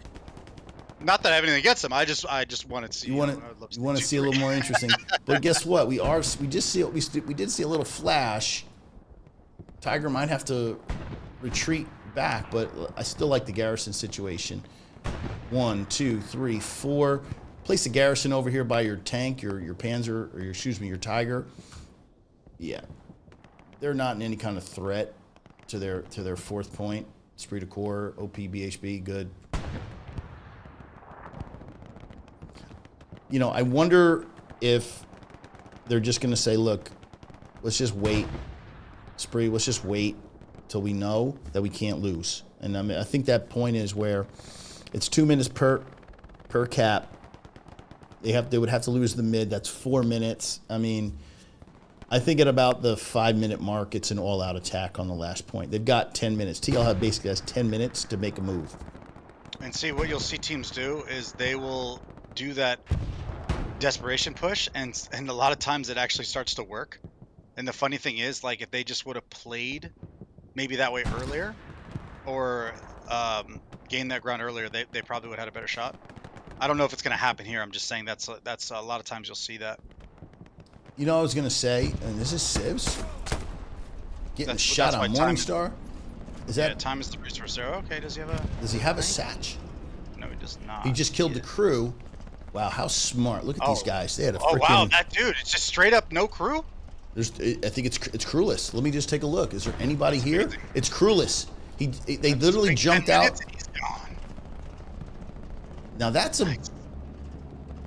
Not that I have anything against them. I just wanted to see. You want to see a little more interesting. But guess what? We did see a little flash. Tiger might have to retreat back, but I still like the garrison situation. 1, 2, 3, 4. Place the garrison over here by your tank, your Panzer, or your Tiger. Yeah, they're not in any kind of threat to their fourth point. Esprit de Corps, OP.BHB, good. You know, I wonder if they're just going to say, look, let's just wait. Spree, let's just wait till we know that we can't lose. And I mean, I think that point is where it's 2 minutes per cap. They would have to lose the mid. That's 4 minutes. I mean, I think at about the 5-minute mark, it's an all-out attack on the last point. They've got 10 minutes. TL basically has 10 minutes to make a move. And see, what you'll see teams do is they will do that desperation push, and a lot of times it actually starts to work. And the funny thing is, like, if they just would have played maybe that way earlier, or gained that ground earlier, they probably would have had a better shot. I don't know if it's going to happen here. I'm just saying that's a lot of times you'll see that. You know, I was gonna say, and this is Sivs getting a shot on Morningstar. Is that time is the resource zero? Okay, does he have a? Does he have a satch? No, he does not. He just killed the crew. Wow, how smart! Look at these guys. They had a freaking. Oh wow, that dude! It's just straight up no crew. I think it's crewless. Let me just take a look. Is there anybody here? It's crewless. They literally jumped out. He's gone. Now that's a.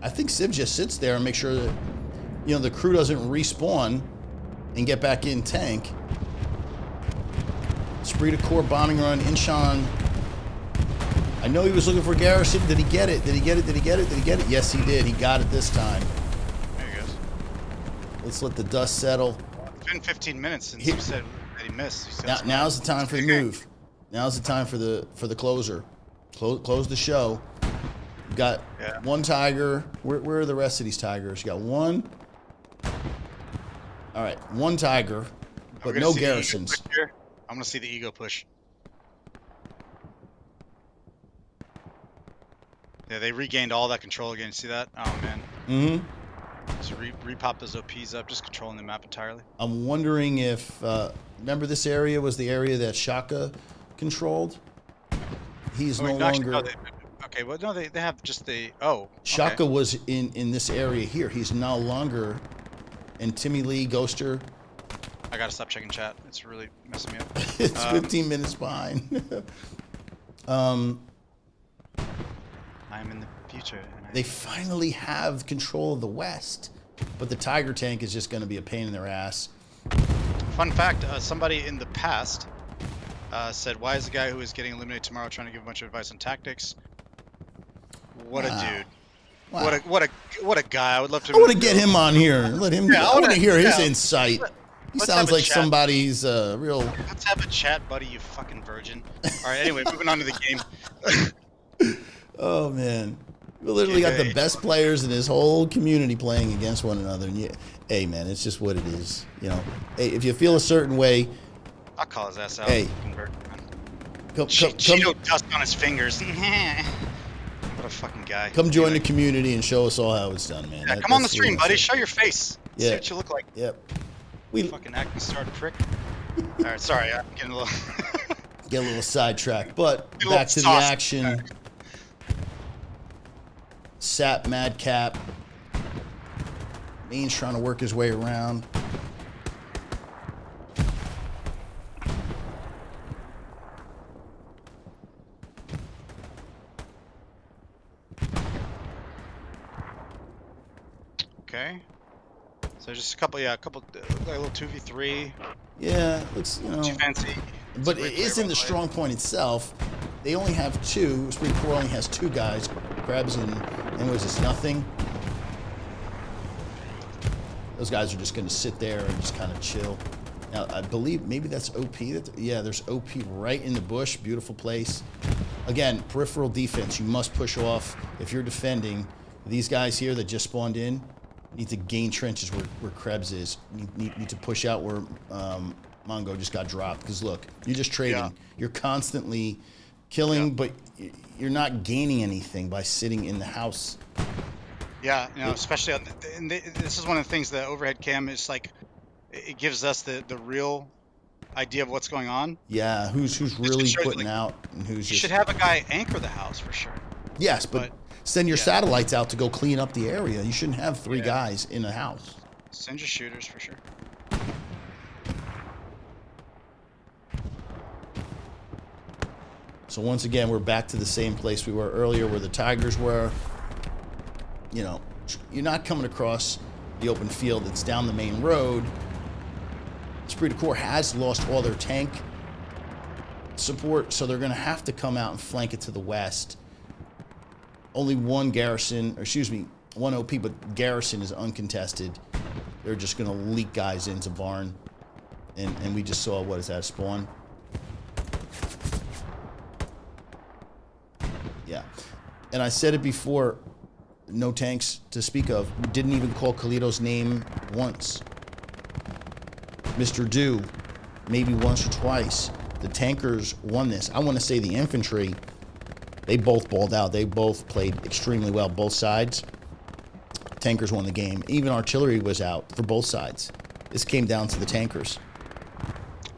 I think Civ just sits there and makes sure that, you know, the crew doesn't respawn and get back in tank. Esprit de Corps bombing run. Inshan. I know he was looking for Garrison. Did he get it? Did he get it? Did he get it? Did he get it? Yes, he did. He got it this time. There he goes. Let's let the dust settle. It's been 15 minutes since he said that he missed. He said Now's the time for the move. Now's the time for the closer. Close the show. You got one tiger. Where are the rest of these tigers? You got one. All right, one tiger, but no garrisons. I'm gonna see the ego push. Yeah, they regained all that control again. You see that? Oh man. Mm-hmm. So repop those OPs up, just controlling the map entirely. I'm wondering if remember this area was the area that Shaka controlled. He's no longer. No, okay, well no, they have just the Shaka was in this area here. He's no longer. And Timmy Lee, Ghoster. I gotta stop checking chat. It's really messing me up. It's 15 minutes behind. I'm in the future. And they finally have control of the West, but the Tiger tank is just going to be a pain in their ass. Fun fact: somebody in the past said, "Why is the guy who is getting eliminated tomorrow trying to give a bunch of advice on tactics?" What a dude! Wow. What a guy! I would love to. I want to get him on here. Let him. I want to hear his insight. He sounds like somebody's real. Let's have a chat, buddy. You fucking virgin. All right. Anyway, moving on to the game. Oh man, we literally got the best players in this whole community playing against one another. And hey man, it's just what it is. You know, hey, if you feel a certain way, I'll call his ass out. Hey, come Cheeto dust on his fingers. What a fucking guy. Come join the community and show us all how it's done, man. Yeah, come on the stream, buddy. Show your face. Yeah. See what you look like. Yep. We fucking acting star prick. All right, sorry, I'm getting a little get a little sidetracked, but back to the action. Sap Madcap. Main's trying to work his way around. Okay. So just a couple, like a little 2v3. Yeah, looks, you know. Too fancy. But it isn't the strong point itself. They only have two. Esprit de Corps only has two guys. Krebs and was this nothing? Those guys are just going to sit there and just kind of chill. Now, I believe maybe that's OP. Yeah, there's OP right in the bush. Beautiful place. Again, peripheral defense. You must push off. If you're defending, these guys here that just spawned in need to gain trenches where Krebs is. Need to push out where Mongo just got dropped. Because look, you're just trading. Yeah. You're constantly killing, but you're not gaining anything by sitting in the house. Yeah, you know, especially on this is one of the things the overhead cam is like. It gives us the real idea of what's going on. Yeah, who's really putting out and who's you should have a guy anchor the house for sure. Yes, but send your satellites out to go clean up the area. You shouldn't have three guys in a house. Send your shooters for sure. So once again, we're back to the same place we were earlier where the Tigers were. You know, you're not coming across the open field. It's down the main road. Esprit de Corps has lost all their tank support, so they're going to have to come out and flank it to the west. Only one garrison, or excuse me, one OP, but garrison is uncontested. They're just going to leak guys into barn. And we just saw, what is that, spawn? and I said it before, no tanks to speak of. We didn't even call Kalito's name once. Mr. Do, maybe once or twice. The tankers won this. I want to say the infantry, they both balled out. They both played extremely well, both sides. Tankers won the game. Even artillery was out for both sides. This came down to the tankers.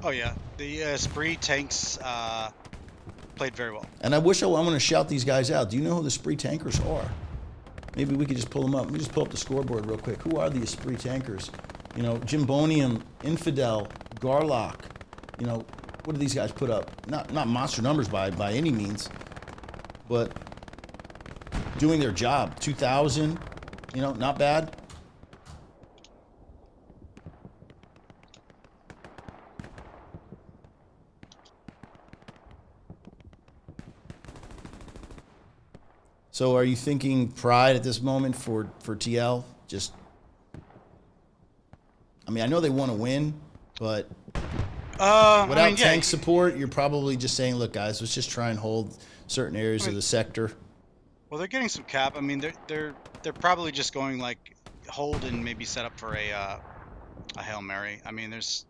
Oh yeah, the Spree tanks played very well. And I wish I want to shout these guys out. Do you know who the Spree tankers are? Maybe we could just pull them up. Let me just pull up the scoreboard real quick. Who are the Spree tankers? You know, Jimbonium, Infidel, Garlock. You know, what do these guys put up? Not monster numbers by any means, but doing their job. 2,000, you know, not bad. So are you thinking pride at this moment for TL? Just, I mean, I know they want to win, but without tank support, you're probably just saying, look, guys, let's just try and hold certain areas of the sector. Well, they're getting some cap. I mean, they're probably just going like hold and maybe set up for a Hail Mary. I mean, there's.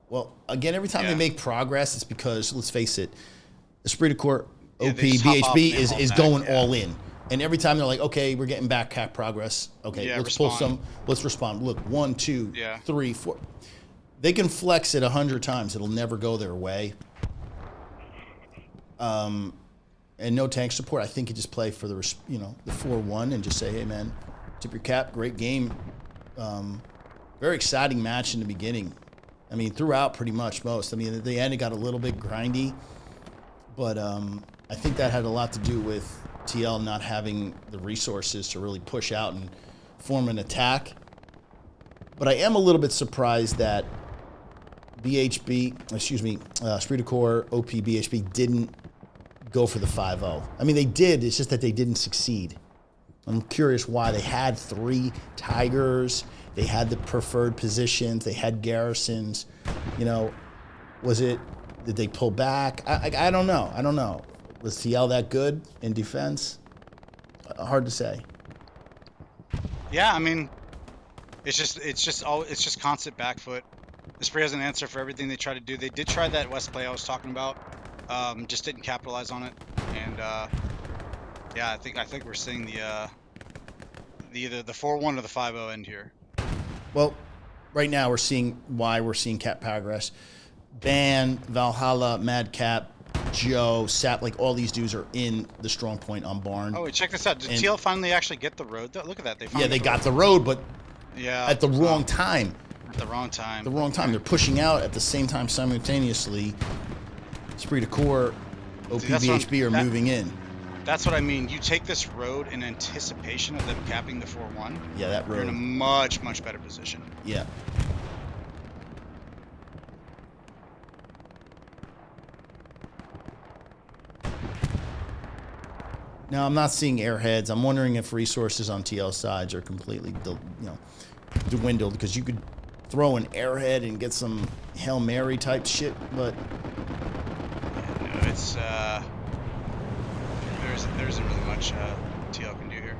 Well, again, every time they make progress, it's because, let's face it, Esprit de Corps, OP, BHB is going all in. And every time they're like, okay, we're getting back cap progress. Okay, let's pull some. Let's respond. Look, 1, 2, 3, 4. They can flex it 100 times. It'll never go their way. And no tank support. I think you just play for the 4-1 and just say, hey man, tip your cap. Great game. Very exciting match in the beginning. I mean, throughout pretty much most. I mean, at the end it got a little bit grindy, but I think that had a lot to do with TL not having the resources to really push out and form an attack. But I am a little bit surprised that Esprit de Corps, OP, BHB didn't go for the 5-0. I mean, they did. It's just that they didn't succeed. I'm curious why. They had 3 Tigers. They had the preferred positions. They had garrisons. You know, did they pull back? I don't know. I don't know. Was TL that good in defense? Hard to say. Yeah, I mean, it's just constant back foot. Esprit has an answer for everything they try to do. They did try that West play I was talking about, just didn't capitalize on it. And yeah, I think we're seeing the either the 4-1 or the 5-0 end here. Well, right now we're seeing cap progress. Ban, Valhalla, Madcap, Joe, Sap, like all these dudes are in the strong point on Barn. Oh, wait, check this out. Did TL finally actually get the road? Look at that. They got the road, but at the wrong time. At the wrong time. The wrong time. They're pushing out at the same time simultaneously. Esprit de Corps, OP, BHB are moving in. That's what I mean. You take this road in anticipation of them capping the 4-1. Yeah, that road. You're in a much, much better position. Yeah. Now, I'm not seeing airheads. I'm wondering if resources on TL sides are completely, dwindled, because you could throw an airhead and get some Hail Mary type shit, but yeah, no, it's there isn't really much TL can do here.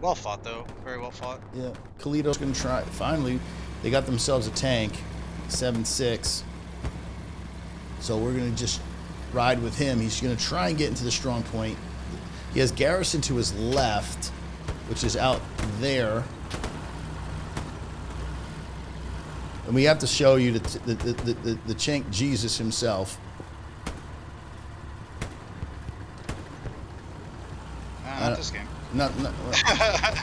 Well fought though, very well fought. Yeah, Kalito's gonna try. Finally, they got themselves a tank, 7.6. So we're gonna just ride with him. He's going to try and get into the strong point. He has garrison to his left, which is out there. And we have to show you the Chank Jesus himself. Not this game. Not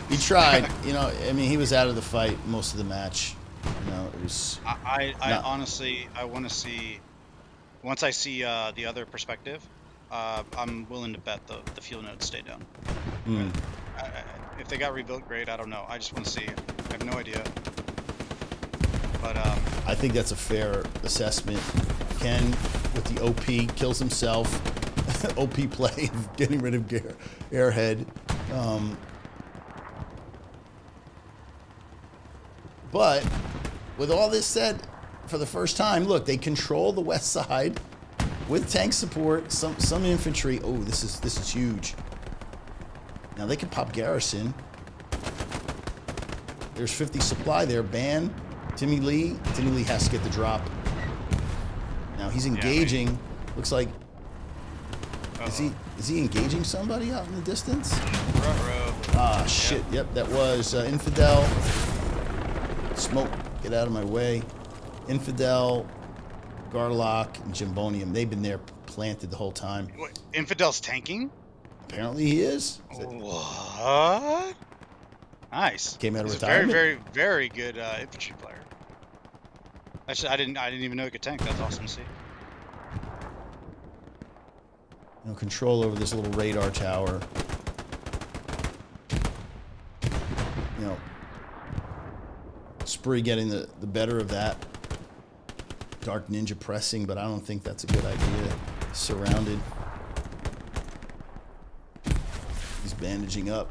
he tried. I mean, he was out of the fight most of the match. It was. I honestly, I want to see. Once I see the other perspective, I'm willing to bet the fuel nodes stay down. If they got rebuilt, great. I don't know. I just want to see. I have no idea. But I think that's a fair assessment. Ken, with the OP, kills himself. OP play of getting rid of Airhead. But with all this said, for the first time, look, they control the west side with tank support, some infantry. Oh, this is huge. Now they can pop Garrison. There's 50 supply there. Ban. Timmy Lee. Timmy Lee has to get the drop. Now he's engaging. Looks like. Is he engaging somebody out in the distance? Ah, shit. Yep, that was Infidel. Smoke. Get out of my way. Infidel, Garlock, and Jimbonium. They've been there planted the whole time. What, Infidel's tanking? Apparently he is. What? Nice. Came out of He's retirement. a very, very, very good infantry player. Actually, I didn't even know he could tank. That's awesome to see. You know, control over this little radar tower. You know, Spree getting the better of that. Dark Ninja pressing, but I don't think that's a good idea. Surrounded. He's bandaging up.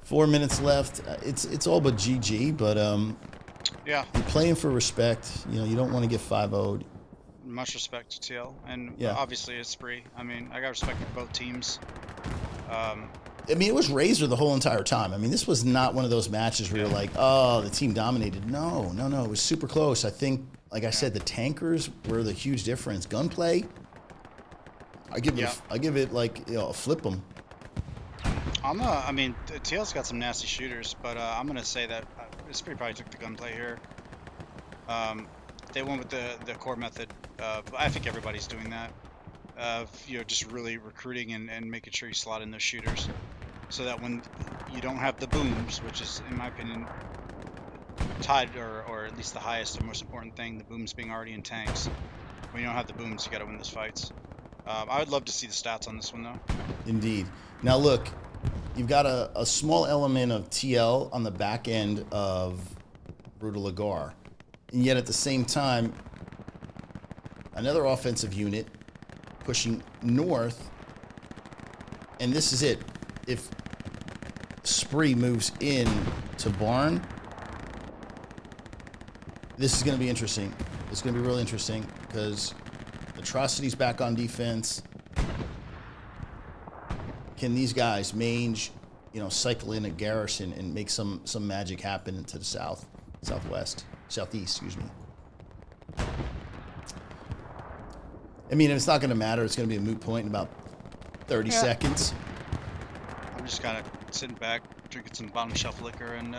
4 minutes left. It's all but GG, but yeah, you're playing for respect. You know, you don't want to get 5-0'd. Much respect to TL, and yeah, obviously it's Spree. I mean, I got respect for both teams. I mean, it was Razor the whole entire time. I mean, this was not one of those matches where you're like, oh, the team dominated. No. It was super close. I think, like I said, the tankers were the huge difference. Gunplay, I give it like, you know, a flip 'em. I mean, TL's got some nasty shooters, but I'm gonna say that Spree probably took the gunplay here. They went with the core method. I think everybody's doing that. You know, just really recruiting and making sure you slot in those shooters, so that when you don't have the booms, which is, in my opinion, tied or at least the highest and most important thing, the booms being already in tanks. When you don't have the booms, you got to win those fights. I would love to see the stats on this one, though. Indeed. Now look, you've got a small element of TL on the back end of Brutal Lagar, and yet at the same time, another offensive unit pushing north, and this is it. If Spree moves in to Barn, this is going to be interesting. It's going to be really interesting because Atrocity's back on defense. Can these guys, Mange, you know, cycle in a Garrison and make some magic happen to the southeast, excuse me. I mean, it's not going to matter. It's going to be a moot point in about 30 seconds. I'm just kind of sitting back, drinking some bottom shelf liquor, and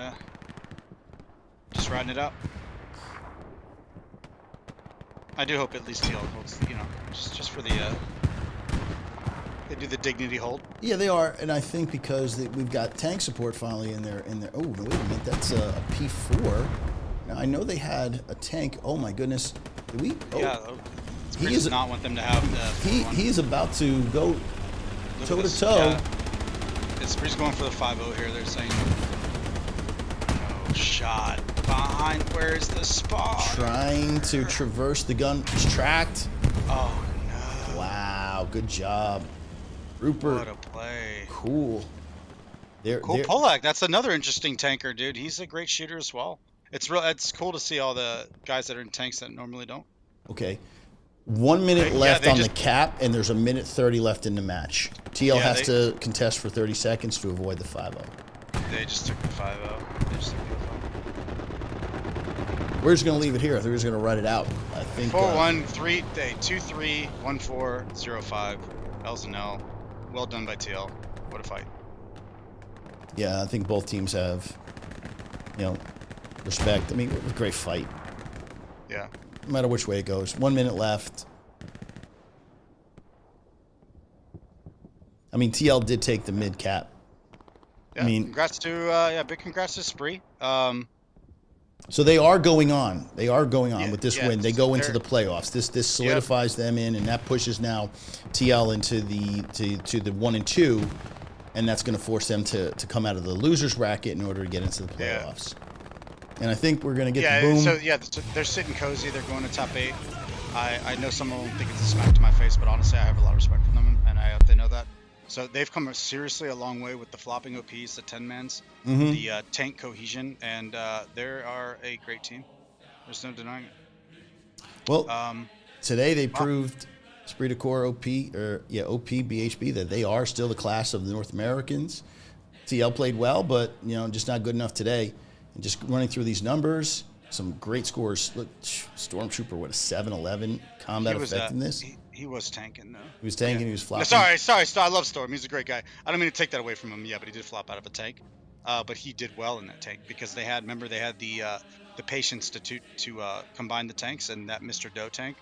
just riding it out. I do hope at least TL holds, you know, just for the they do the dignity hold. Yeah, they are, and I think because we've got tank support finally in there. Oh, no, wait a minute, that's a P4. Now I know they had a tank. Oh my goodness, did we? Oh. Yeah, he does not want them to have the. He is about to go toe to toe. Spree's going for the 5-0 here. They're saying no shot behind. Where's the spot? Trying to traverse the gun. He's tracked. Oh no! Wow, good job, Rupert. What a play! Cool. Cool Polak. That's another interesting tanker, dude. He's a great shooter as well. It's cool to see all the guys that are in tanks that normally don't. Okay. 1 minute left on the cap, and there's a minute 30 left in the match. TL has to contest for 30 seconds to avoid the 5-0. They just took the 5-0. They just took the 5-0. We're just going to leave it here. We're just going to write it out. I think 4-1-3, 2-3, 1-4, 0-5. L's and L. Well done by TL. What a fight. Yeah, I think both teams have, you know, respect. I mean, it was a great fight. Yeah. No matter which way it goes. 1 minute left. I mean, TL did take the mid cap. Yeah, I mean, congrats to big congrats to Spree. So they are going on. They are going on with this win. They go into the playoffs. This solidifies them in, and that pushes now TL into the 1 and 2, and that's going to force them to come out of the losers bracket in order to get into the playoffs. And I think we're going to get the boom. So they're sitting cozy. They're going to top 8. I know some of them think it's a smack to my face, but honestly, I have a lot of respect for them, and I hope they know that. So they've come seriously a long way with the flopping OPs, the 10-mans, the tank cohesion, and they are a great team. There's no denying it. Well, today they proved Esprit de Corps OP.BHB, that they are still the class of the North Americans. TL played well, but just not good enough today. And just running through these numbers, some great scores. Look, Stormtrooper, what, a 7-11 combat effectiveness? He was tanking though. He was tanking. He was flopping. Sorry. I love Storm. He's a great guy. I don't mean to take that away from him. Yeah, but he did flop out of a tank. But he did well in that tank because they had the patience to combine the tanks, and that Mr. Doe tank.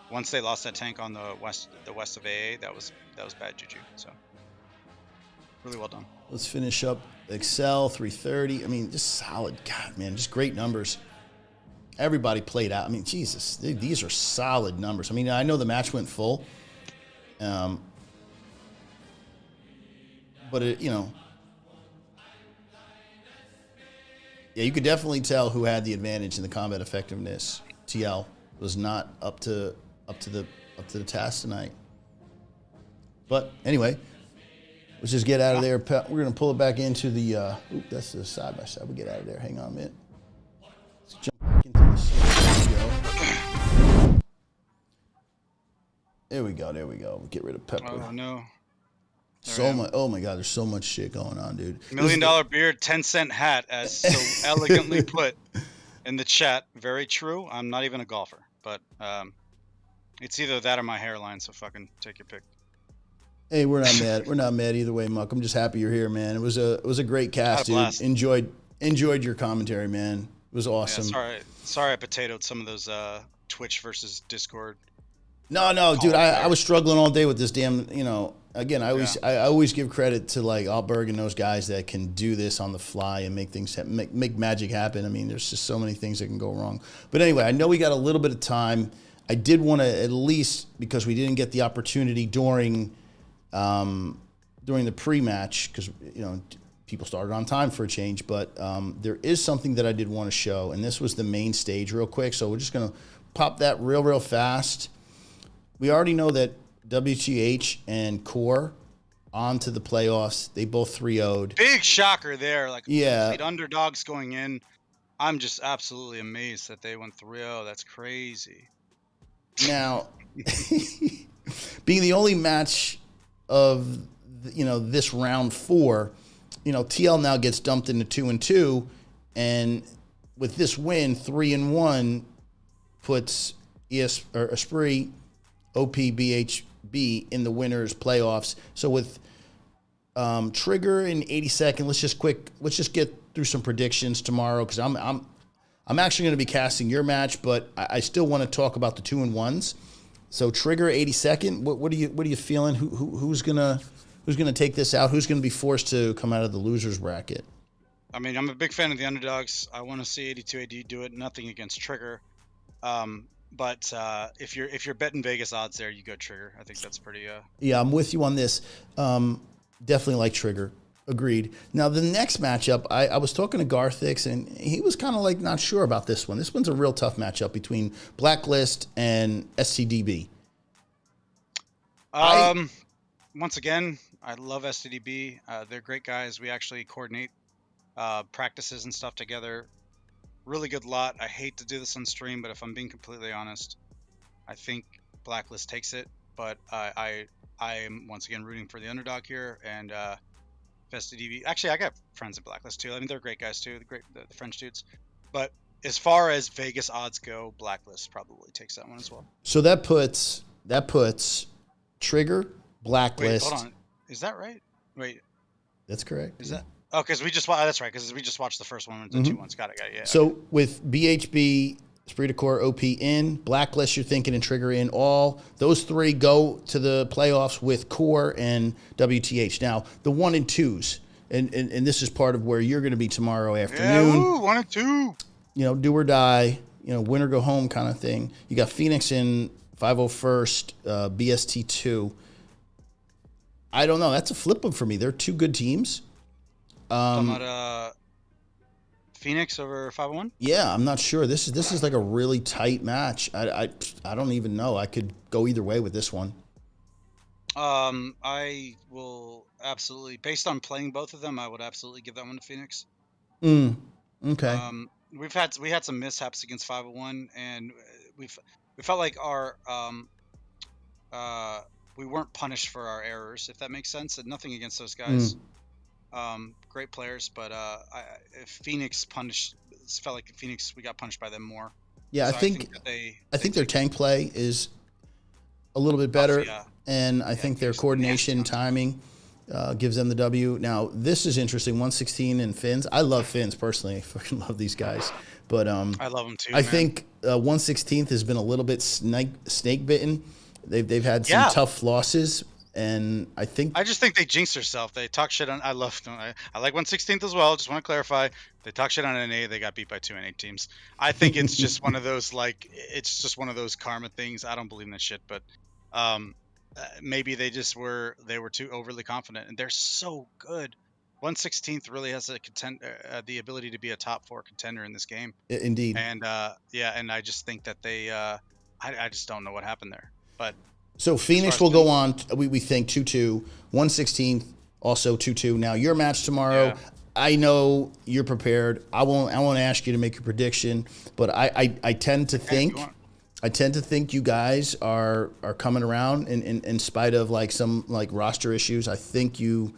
Once they lost that tank on the west of AA, that was bad juju. So really well done. Let's finish up Excel 330. I mean, just solid. God, man, just great numbers. Everybody played out. I mean, Jesus, these are solid numbers. I mean, I know the match went full, but yeah, you could definitely tell who had the advantage in the combat effectiveness. TL was not up to the task tonight. But anyway, let's just get out of there. We're gonna pull it back into the. That's the side by side. We get out of there. Hang on a minute. Let's jump back into the studio. There we go. We'll get rid of Pepper. Oh no. So much. Oh my God, there's so much shit going on, dude. $1 million beard, 10-cent hat, as so elegantly put in the chat. Very true. I'm not even a golfer, but it's either that or my hairline. So fucking take your pick. Hey, we're not mad. We're not mad either way, Muck. I'm just happy you're here, man. It was a great cast, dude. Enjoyed your commentary, man. It was awesome. Yeah, sorry, I potatoed some of those Twitch versus Discord. No, dude. I was struggling all day with this damn. Again, I always give credit to like Altberg and those guys that can do this on the fly and make things make magic happen. I mean, there's just so many things that can go wrong. But anyway, I know we got a little bit of time. I did want to at least, because we didn't get the opportunity during the pre-match, because people started on time for a change, but there is something that I did want to show, and this was the main stage real quick. So we're just gonna pop that real fast. We already know that WTH and Core on to the playoffs. They both 3-0'd. Big shocker there. Like, yeah, complete underdogs going in. I'm just absolutely amazed that they went 3-0. That's crazy. Now, being the only match of this round 4, TL now gets dumped into 2-2, and with this win, 3-1 puts Esprit OP.BHB in the winners playoffs. So with Trigger in 82nd, let's just get through some predictions tomorrow, because I'm actually going to be casting your match, but I still want to talk about the 2-1s. So Trigger 82nd, what are you feeling? Who's gonna take this out? Who's gonna be forced to come out of the losers bracket? I mean, I'm a big fan of the underdogs. I want to see 82AD do it. Nothing against Trigger. But if you're betting Vegas odds there, you go Trigger. I think that's pretty. Yeah, I'm with you on this. Definitely like Trigger. Agreed. Now the next matchup, I was talking to Garthix, and he was kind of like not sure about this one. This one's a real tough matchup between Blacklist and SCDB. Once again, I love SCDB. They're great guys. We actually coordinate practices and stuff together. Really good lot. I hate to do this on stream, but if I'm being completely honest, I think Blacklist takes it. But I am once again rooting for the underdog here, and SCDB. Actually, I got friends at Blacklist too. I mean, they're great guys too. The French dudes. But as far as Vegas odds go, Blacklist probably takes that one as well. So that puts Trigger, Blacklist. Wait, hold on. Is that right? Wait. That's correct. Is that? Oh, because we just that's right. Because we just watched the first one, the 2-1s. Got it. Yeah. So okay. With BHB, Esprit de Corps, OP in, Blacklist, you're thinking, and Trigger in, all those 3 go to the playoffs with Core and WTH. Now the 1 and 2s, and this is part of where you're going to be tomorrow afternoon. Yeah, 1 and 2. Do or die. Win or go home kind of thing. You got Phoenix in 501st, BST 2. I don't know. That's a flip one for me. They're 2 good teams. Talking about Phoenix over 501? Yeah, I'm not sure. This is like a really tight match. I don't even know. I could go either way with this one. I will absolutely, based on playing both of them, I would absolutely give that one to Phoenix. Okay. We had some mishaps against 501, and we felt like our we weren't punished for our errors, if that makes sense. And nothing against those guys. Great players, but Phoenix punished. It felt like Phoenix, we got punished by them more. Yeah, So I think their tank play is a little bit better, and I think their coordination, timing gives them the W. Now, this is interesting. 116 and Finns. I love Finns personally. I fucking love these guys, but I love them too. I think 116th has been a little bit snake bitten. They've had some tough losses. And I just think they jinxed themselves. They talk shit on. I love them. I like 116th as well. Just want to clarify. They talk shit on NA. They got beat by 2 NA teams. I think it's just one of those it's just one of those karma things. I don't believe in that shit, but maybe they were too overly confident, and they're so good. 116th really has the ability to be a top 4 contender in this game. Indeed. And and I just think that they I just don't know what happened there, but. So Phoenix will go on, we think 2-2, 116th also 2-2. Now your match tomorrow, I know you're prepared. I won't ask you to make a prediction, but I tend to think you guys are coming around in spite of some roster issues. I think you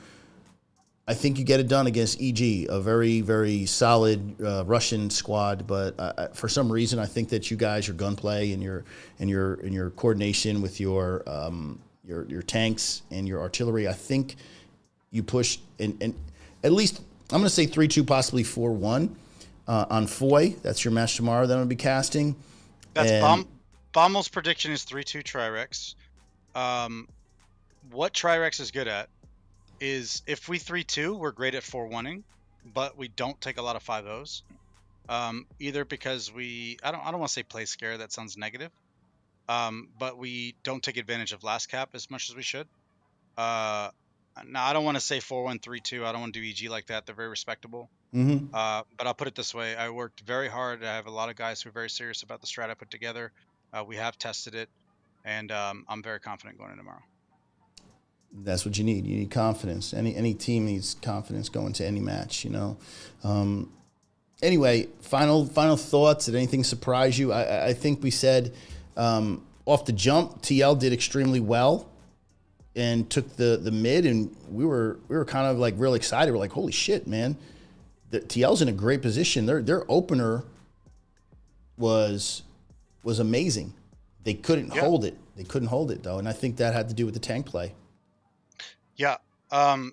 get it done against EG, a very, very solid Russian squad. But for some reason, I think that you guys, your gunplay and your coordination with your tanks and your artillery, I think you push and at least I'm going to say 3-2, possibly 4-1 on Foy. That's your match tomorrow that I'm going to be casting. That's Bommel's prediction is 3-2 Trirex. What Trirex is good at is if we 3-2, we're great at 4-1ing, but we don't take a lot of 5-0s. Either because I don't want to say play scare, that sounds negative. But we don't take advantage of last cap as much as we should. Now I don't want to say 4-1, 3-2. I don't want to do EG like that. They're very respectable. But I'll put it this way. I worked very hard. I have a lot of guys who are very serious about the strat I put together. We have tested it, and I'm very confident going in tomorrow. That's what you need. You need confidence. Any team needs confidence going to any match, Anyway, final thoughts. Did anything surprise you? I think we said off the jump, TL did extremely well and took the mid, and we were kind of real excited. We're like, holy shit, man. The TL's in a great position. Their opener was amazing. They couldn't hold it. They couldn't hold it though, and I think that had to do with the tank play. Yeah.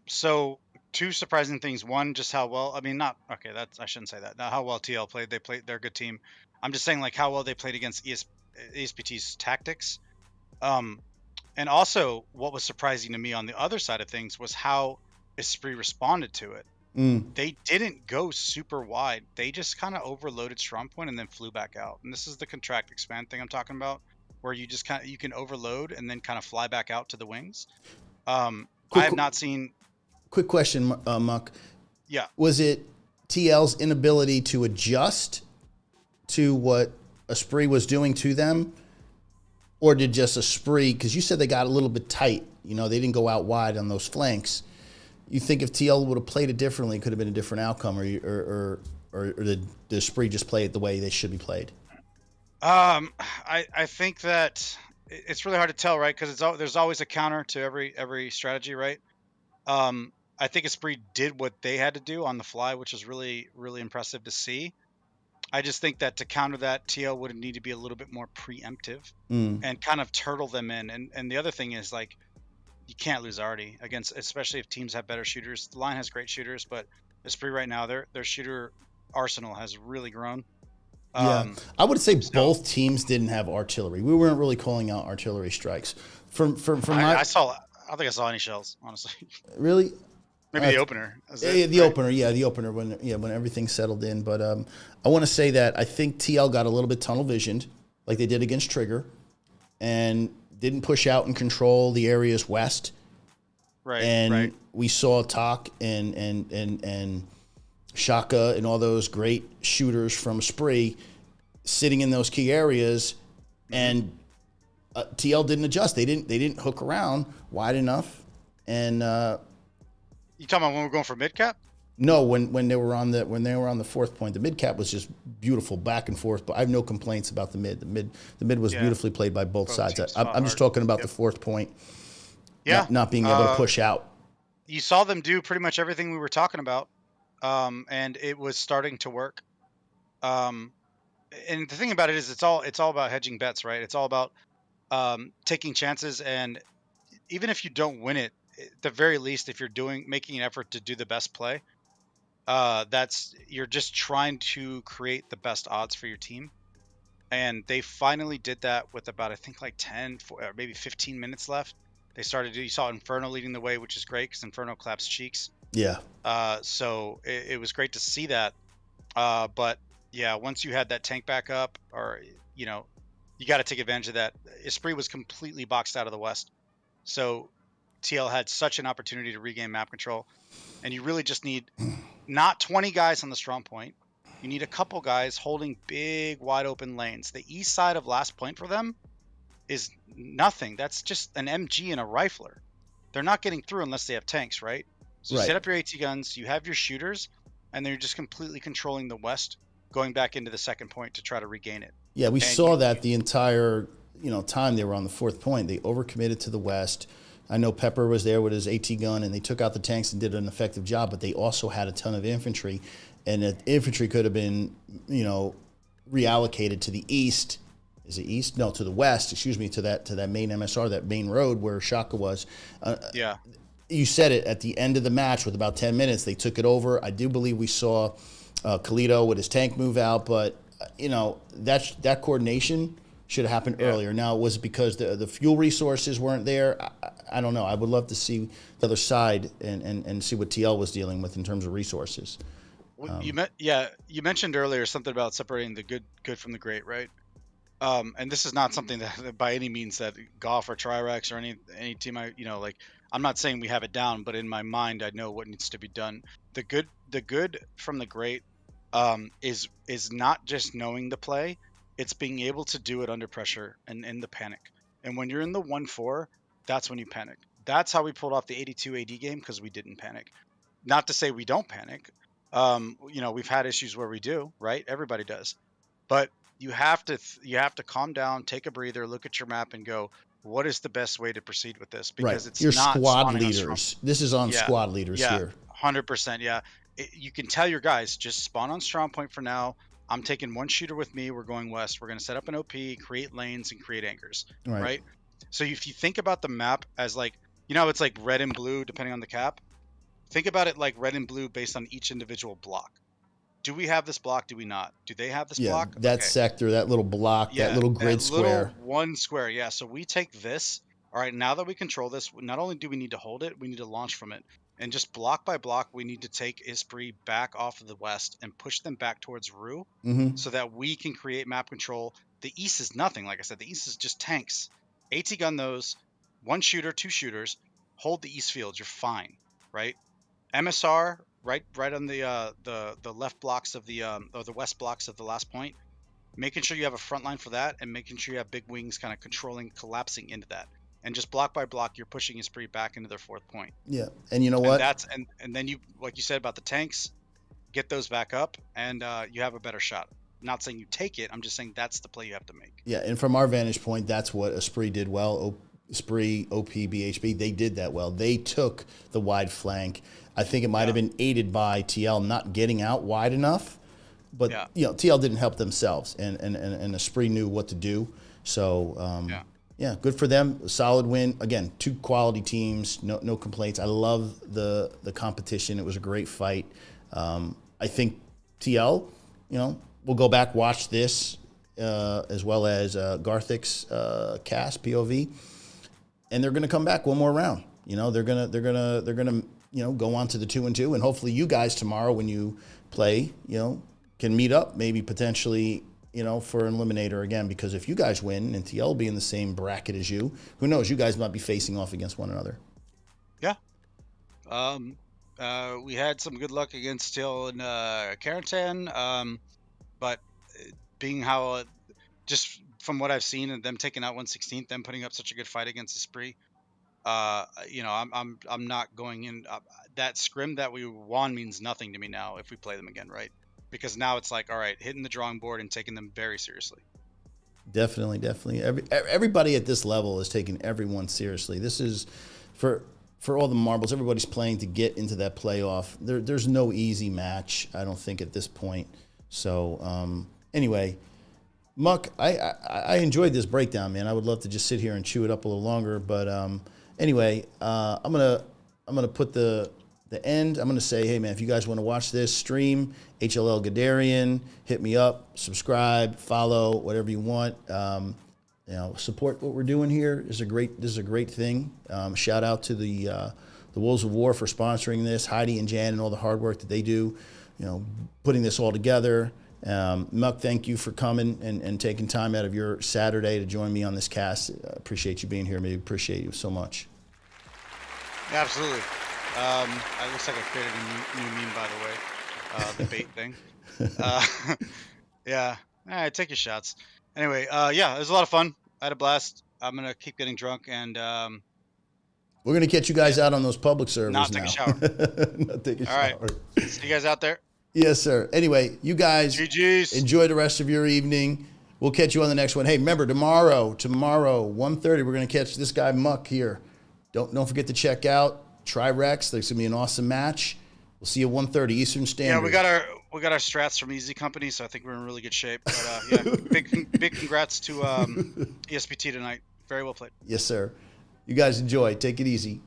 So 2 surprising things. One, just how well. I mean, I shouldn't say that. Not how well TL played. They're a good team. I'm just saying how well they played against ESPT's tactics. And also, what was surprising to me on the other side of things was how Esprit responded to it. They didn't go super wide. They just kind of overloaded Strong Point and then flew back out. And this is the contract expand thing I'm talking about, where you just you can overload and then kind of fly back out to the wings. I have not seen. Quick question, Muck. Yeah. Was it TL's inability to adjust to what Esprit was doing to them, or did just Esprit? Because you said they got a little bit tight. They didn't go out wide on those flanks. You think if TL would have played it differently, it could have been a different outcome, or did Esprit just play it the way they should be played? I think that it's really hard to tell, right? Because there's always a counter to every strategy, right? I think Esprit did what they had to do on the fly, which is really, really impressive to see. I just think that to counter that, TL would need to be a little bit more preemptive and kind of turtle them in. And the other thing is you can't lose Artie against, especially if teams have better shooters. The line has great shooters, but Esprit right now, their shooter arsenal has really grown. Yeah, I would say both teams didn't have artillery. We weren't really calling out artillery strikes. I don't think I saw any shells, honestly. Really? Maybe the opener. The opener when everything settled in. But I want to say that I think TL got a little bit tunnel visioned, like they did against Trigger, and didn't push out and control the areas west. Right. And we saw Tak and Shaka and all those great shooters from Spree sitting in those key areas, and TL didn't adjust. They didn't hook around wide enough. And you talking about when we're going for mid cap? No, when they were on the fourth point, the mid cap was just beautiful back and forth. But I have no complaints about the mid. The mid was beautifully played by both sides. teams I'm just fought talking about Yep. the fourth point. Yeah. Not being able to push out. You saw them do pretty much everything we were talking about, and it was starting to work. And the thing about it is, it's all about hedging bets, right? It's all about taking chances, and even if you don't win it, at the very least, if you're making an effort to do the best play, you're just trying to create the best odds for your team. And they finally did that with about, I think, like 10 or maybe 15 minutes left. They started you saw Inferno leading the way, which is great because Inferno claps cheeks. Yeah. So it was great to see that. But yeah, once you had that tank back up, or you got to take advantage of that. Esprit was completely boxed out of the west, so TL had such an opportunity to regain map control, and you really just need not 20 guys on the strong point. You need a couple guys holding big, wide open lanes. The east side of last point for them is nothing. That's just an MG and a rifler. They're not getting through unless they have tanks, right? So you Right. set up your AT guns, you have your shooters, and then you're just completely controlling the west, going back into the second point to try to regain it. Yeah, we And saw that the entire time they were on the fourth point. They overcommitted to the west. I know Pepper was there with his AT gun, and they took out the tanks and did an effective job. But they also had a ton of infantry, and the infantry could have been reallocated to the east. Is it east? No, to the west. Excuse me, to that main MSR, that main road where Shaka was. Yeah. You said it at the end of the match with about 10 minutes. They took it over. I do believe we saw Kalito with his tank move out, but that coordination should have happened earlier. Now, was it because the fuel resources weren't there? I don't know. I would love to see the other side and see what TL was dealing with in terms of resources. You mentioned earlier something about separating the good from the great, right? And this is not something that by any means that Goff or Trirex or any team I'm not saying we have it down, but in my mind I know what needs to be done. The good from the great is not just knowing the play, it's being able to do it under pressure and in the panic. And when you're in the 1-4, that's when you panic. That's how we pulled off the 82 AD game, because we didn't panic. Not to say we don't panic. We've had issues where we do, right? Everybody does. But you have to calm down, take a breather, look at your map, and go, what is the best way to proceed with this? Because it's Your not squad spawning on leaders. This is on squad leaders here. 100%. Yeah, you can tell your guys, just spawn on strong point for now. I'm taking one shooter with me. We're going west. We're going to set up an OP, create lanes, and create anchors. Right. So if you think about the map as it's like red and blue depending on the cap. Think about it like red and blue based on each individual block. Do we have this block? Do we not? Do they have this block? That sector, that little block, that little grid square. One square, yeah. So we take this. All right, now that we control this, not only do we need to hold it, we need to launch from it. And just block by block, we need to take Esprit back off of the west and push them back towards Rue, so that we can create map control. The east is nothing. Like I said, the east is just tanks. AT gun those, one shooter, two shooters, hold the east field. You're fine, right? MSR, right on the left blocks of or the west blocks of the last point, making sure you have a front line for that, and making sure you have big wings kind of controlling, collapsing into that, and just block by block you're pushing Esprit back into their fourth point. Yeah, and you know what? And then you, like you said about the tanks, get those back up, and you have a better shot. I'm not saying you take it, I'm just saying that's the play you have to make. Yeah, and from our vantage point, that's what Esprit did well. Esprit, OP.BHB, they did that well. They took the wide flank. I think it might have been aided by TL not getting out wide enough, but TL didn't help themselves, and Esprit knew what to do. So good for them. Solid win. Again, two quality teams. No complaints. I love the competition. It was a great fight. I think TL, we'll go back, watch this as well as Garthic's cast POV, and they're going to come back one more round. They're gonna go on to the 2-2, and hopefully you guys tomorrow when you play, can meet up, maybe potentially, for an eliminator again, because if you guys win and TL will be in the same bracket as you, who knows, you guys might be facing off against one another. Yeah. We had some good luck against TL and Karantan, but being how just from what I've seen and them taking out 116th, them putting up such a good fight against Esprit, I'm not going in. that scrim that we won means nothing to me now if we play them again, right? Because now it's like, all right, hitting the drawing board and taking them very seriously. Definitely. Everybody at this level is taking everyone seriously. This is for all the marbles. Everybody's playing to get into that playoff. There's no easy match, I don't think, at this point. So anyway, Muck, I enjoyed this breakdown, man. I would love to just sit here and chew it up a little longer, but anyway, I'm gonna put the end. I'm gonna say, hey man, if you guys want to watch this stream, HLL Gadarian, hit me up, subscribe, follow, whatever you want. Support what we're doing here. This is a great thing. Shout out to the Wolves of War for sponsoring this, Heidi and Jan and all the hard work that they do, putting this all together. Muck, thank you for coming and taking time out of your Saturday to join me on this cast. Appreciate you being here, maybe. Appreciate you so much. Yeah, absolutely. It looks like I created a new meme, by the way. The bait thing. Yeah. All right, take your shots. Anyway, yeah, it was a lot of fun. I had a blast. I'm gonna keep getting drunk and we're gonna catch you guys out on those public servers not now. take a shower. Not take a All right. shower. See you guys out there. Yes, sir. Anyway, you guys GG's. enjoy the rest of your evening. We'll catch you on the next one. Hey, remember tomorrow, 1:30, we're gonna catch this guy Muck here. Don't forget to check out Tri-Rex. There's gonna be an awesome match. We'll see you 1:30 Eastern Standard. Yeah, we got our strats from Easy Company, so I think we're in really good shape. But yeah, big congrats to ESPT tonight. Very well played. Yes, sir. You guys enjoy. Take it easy.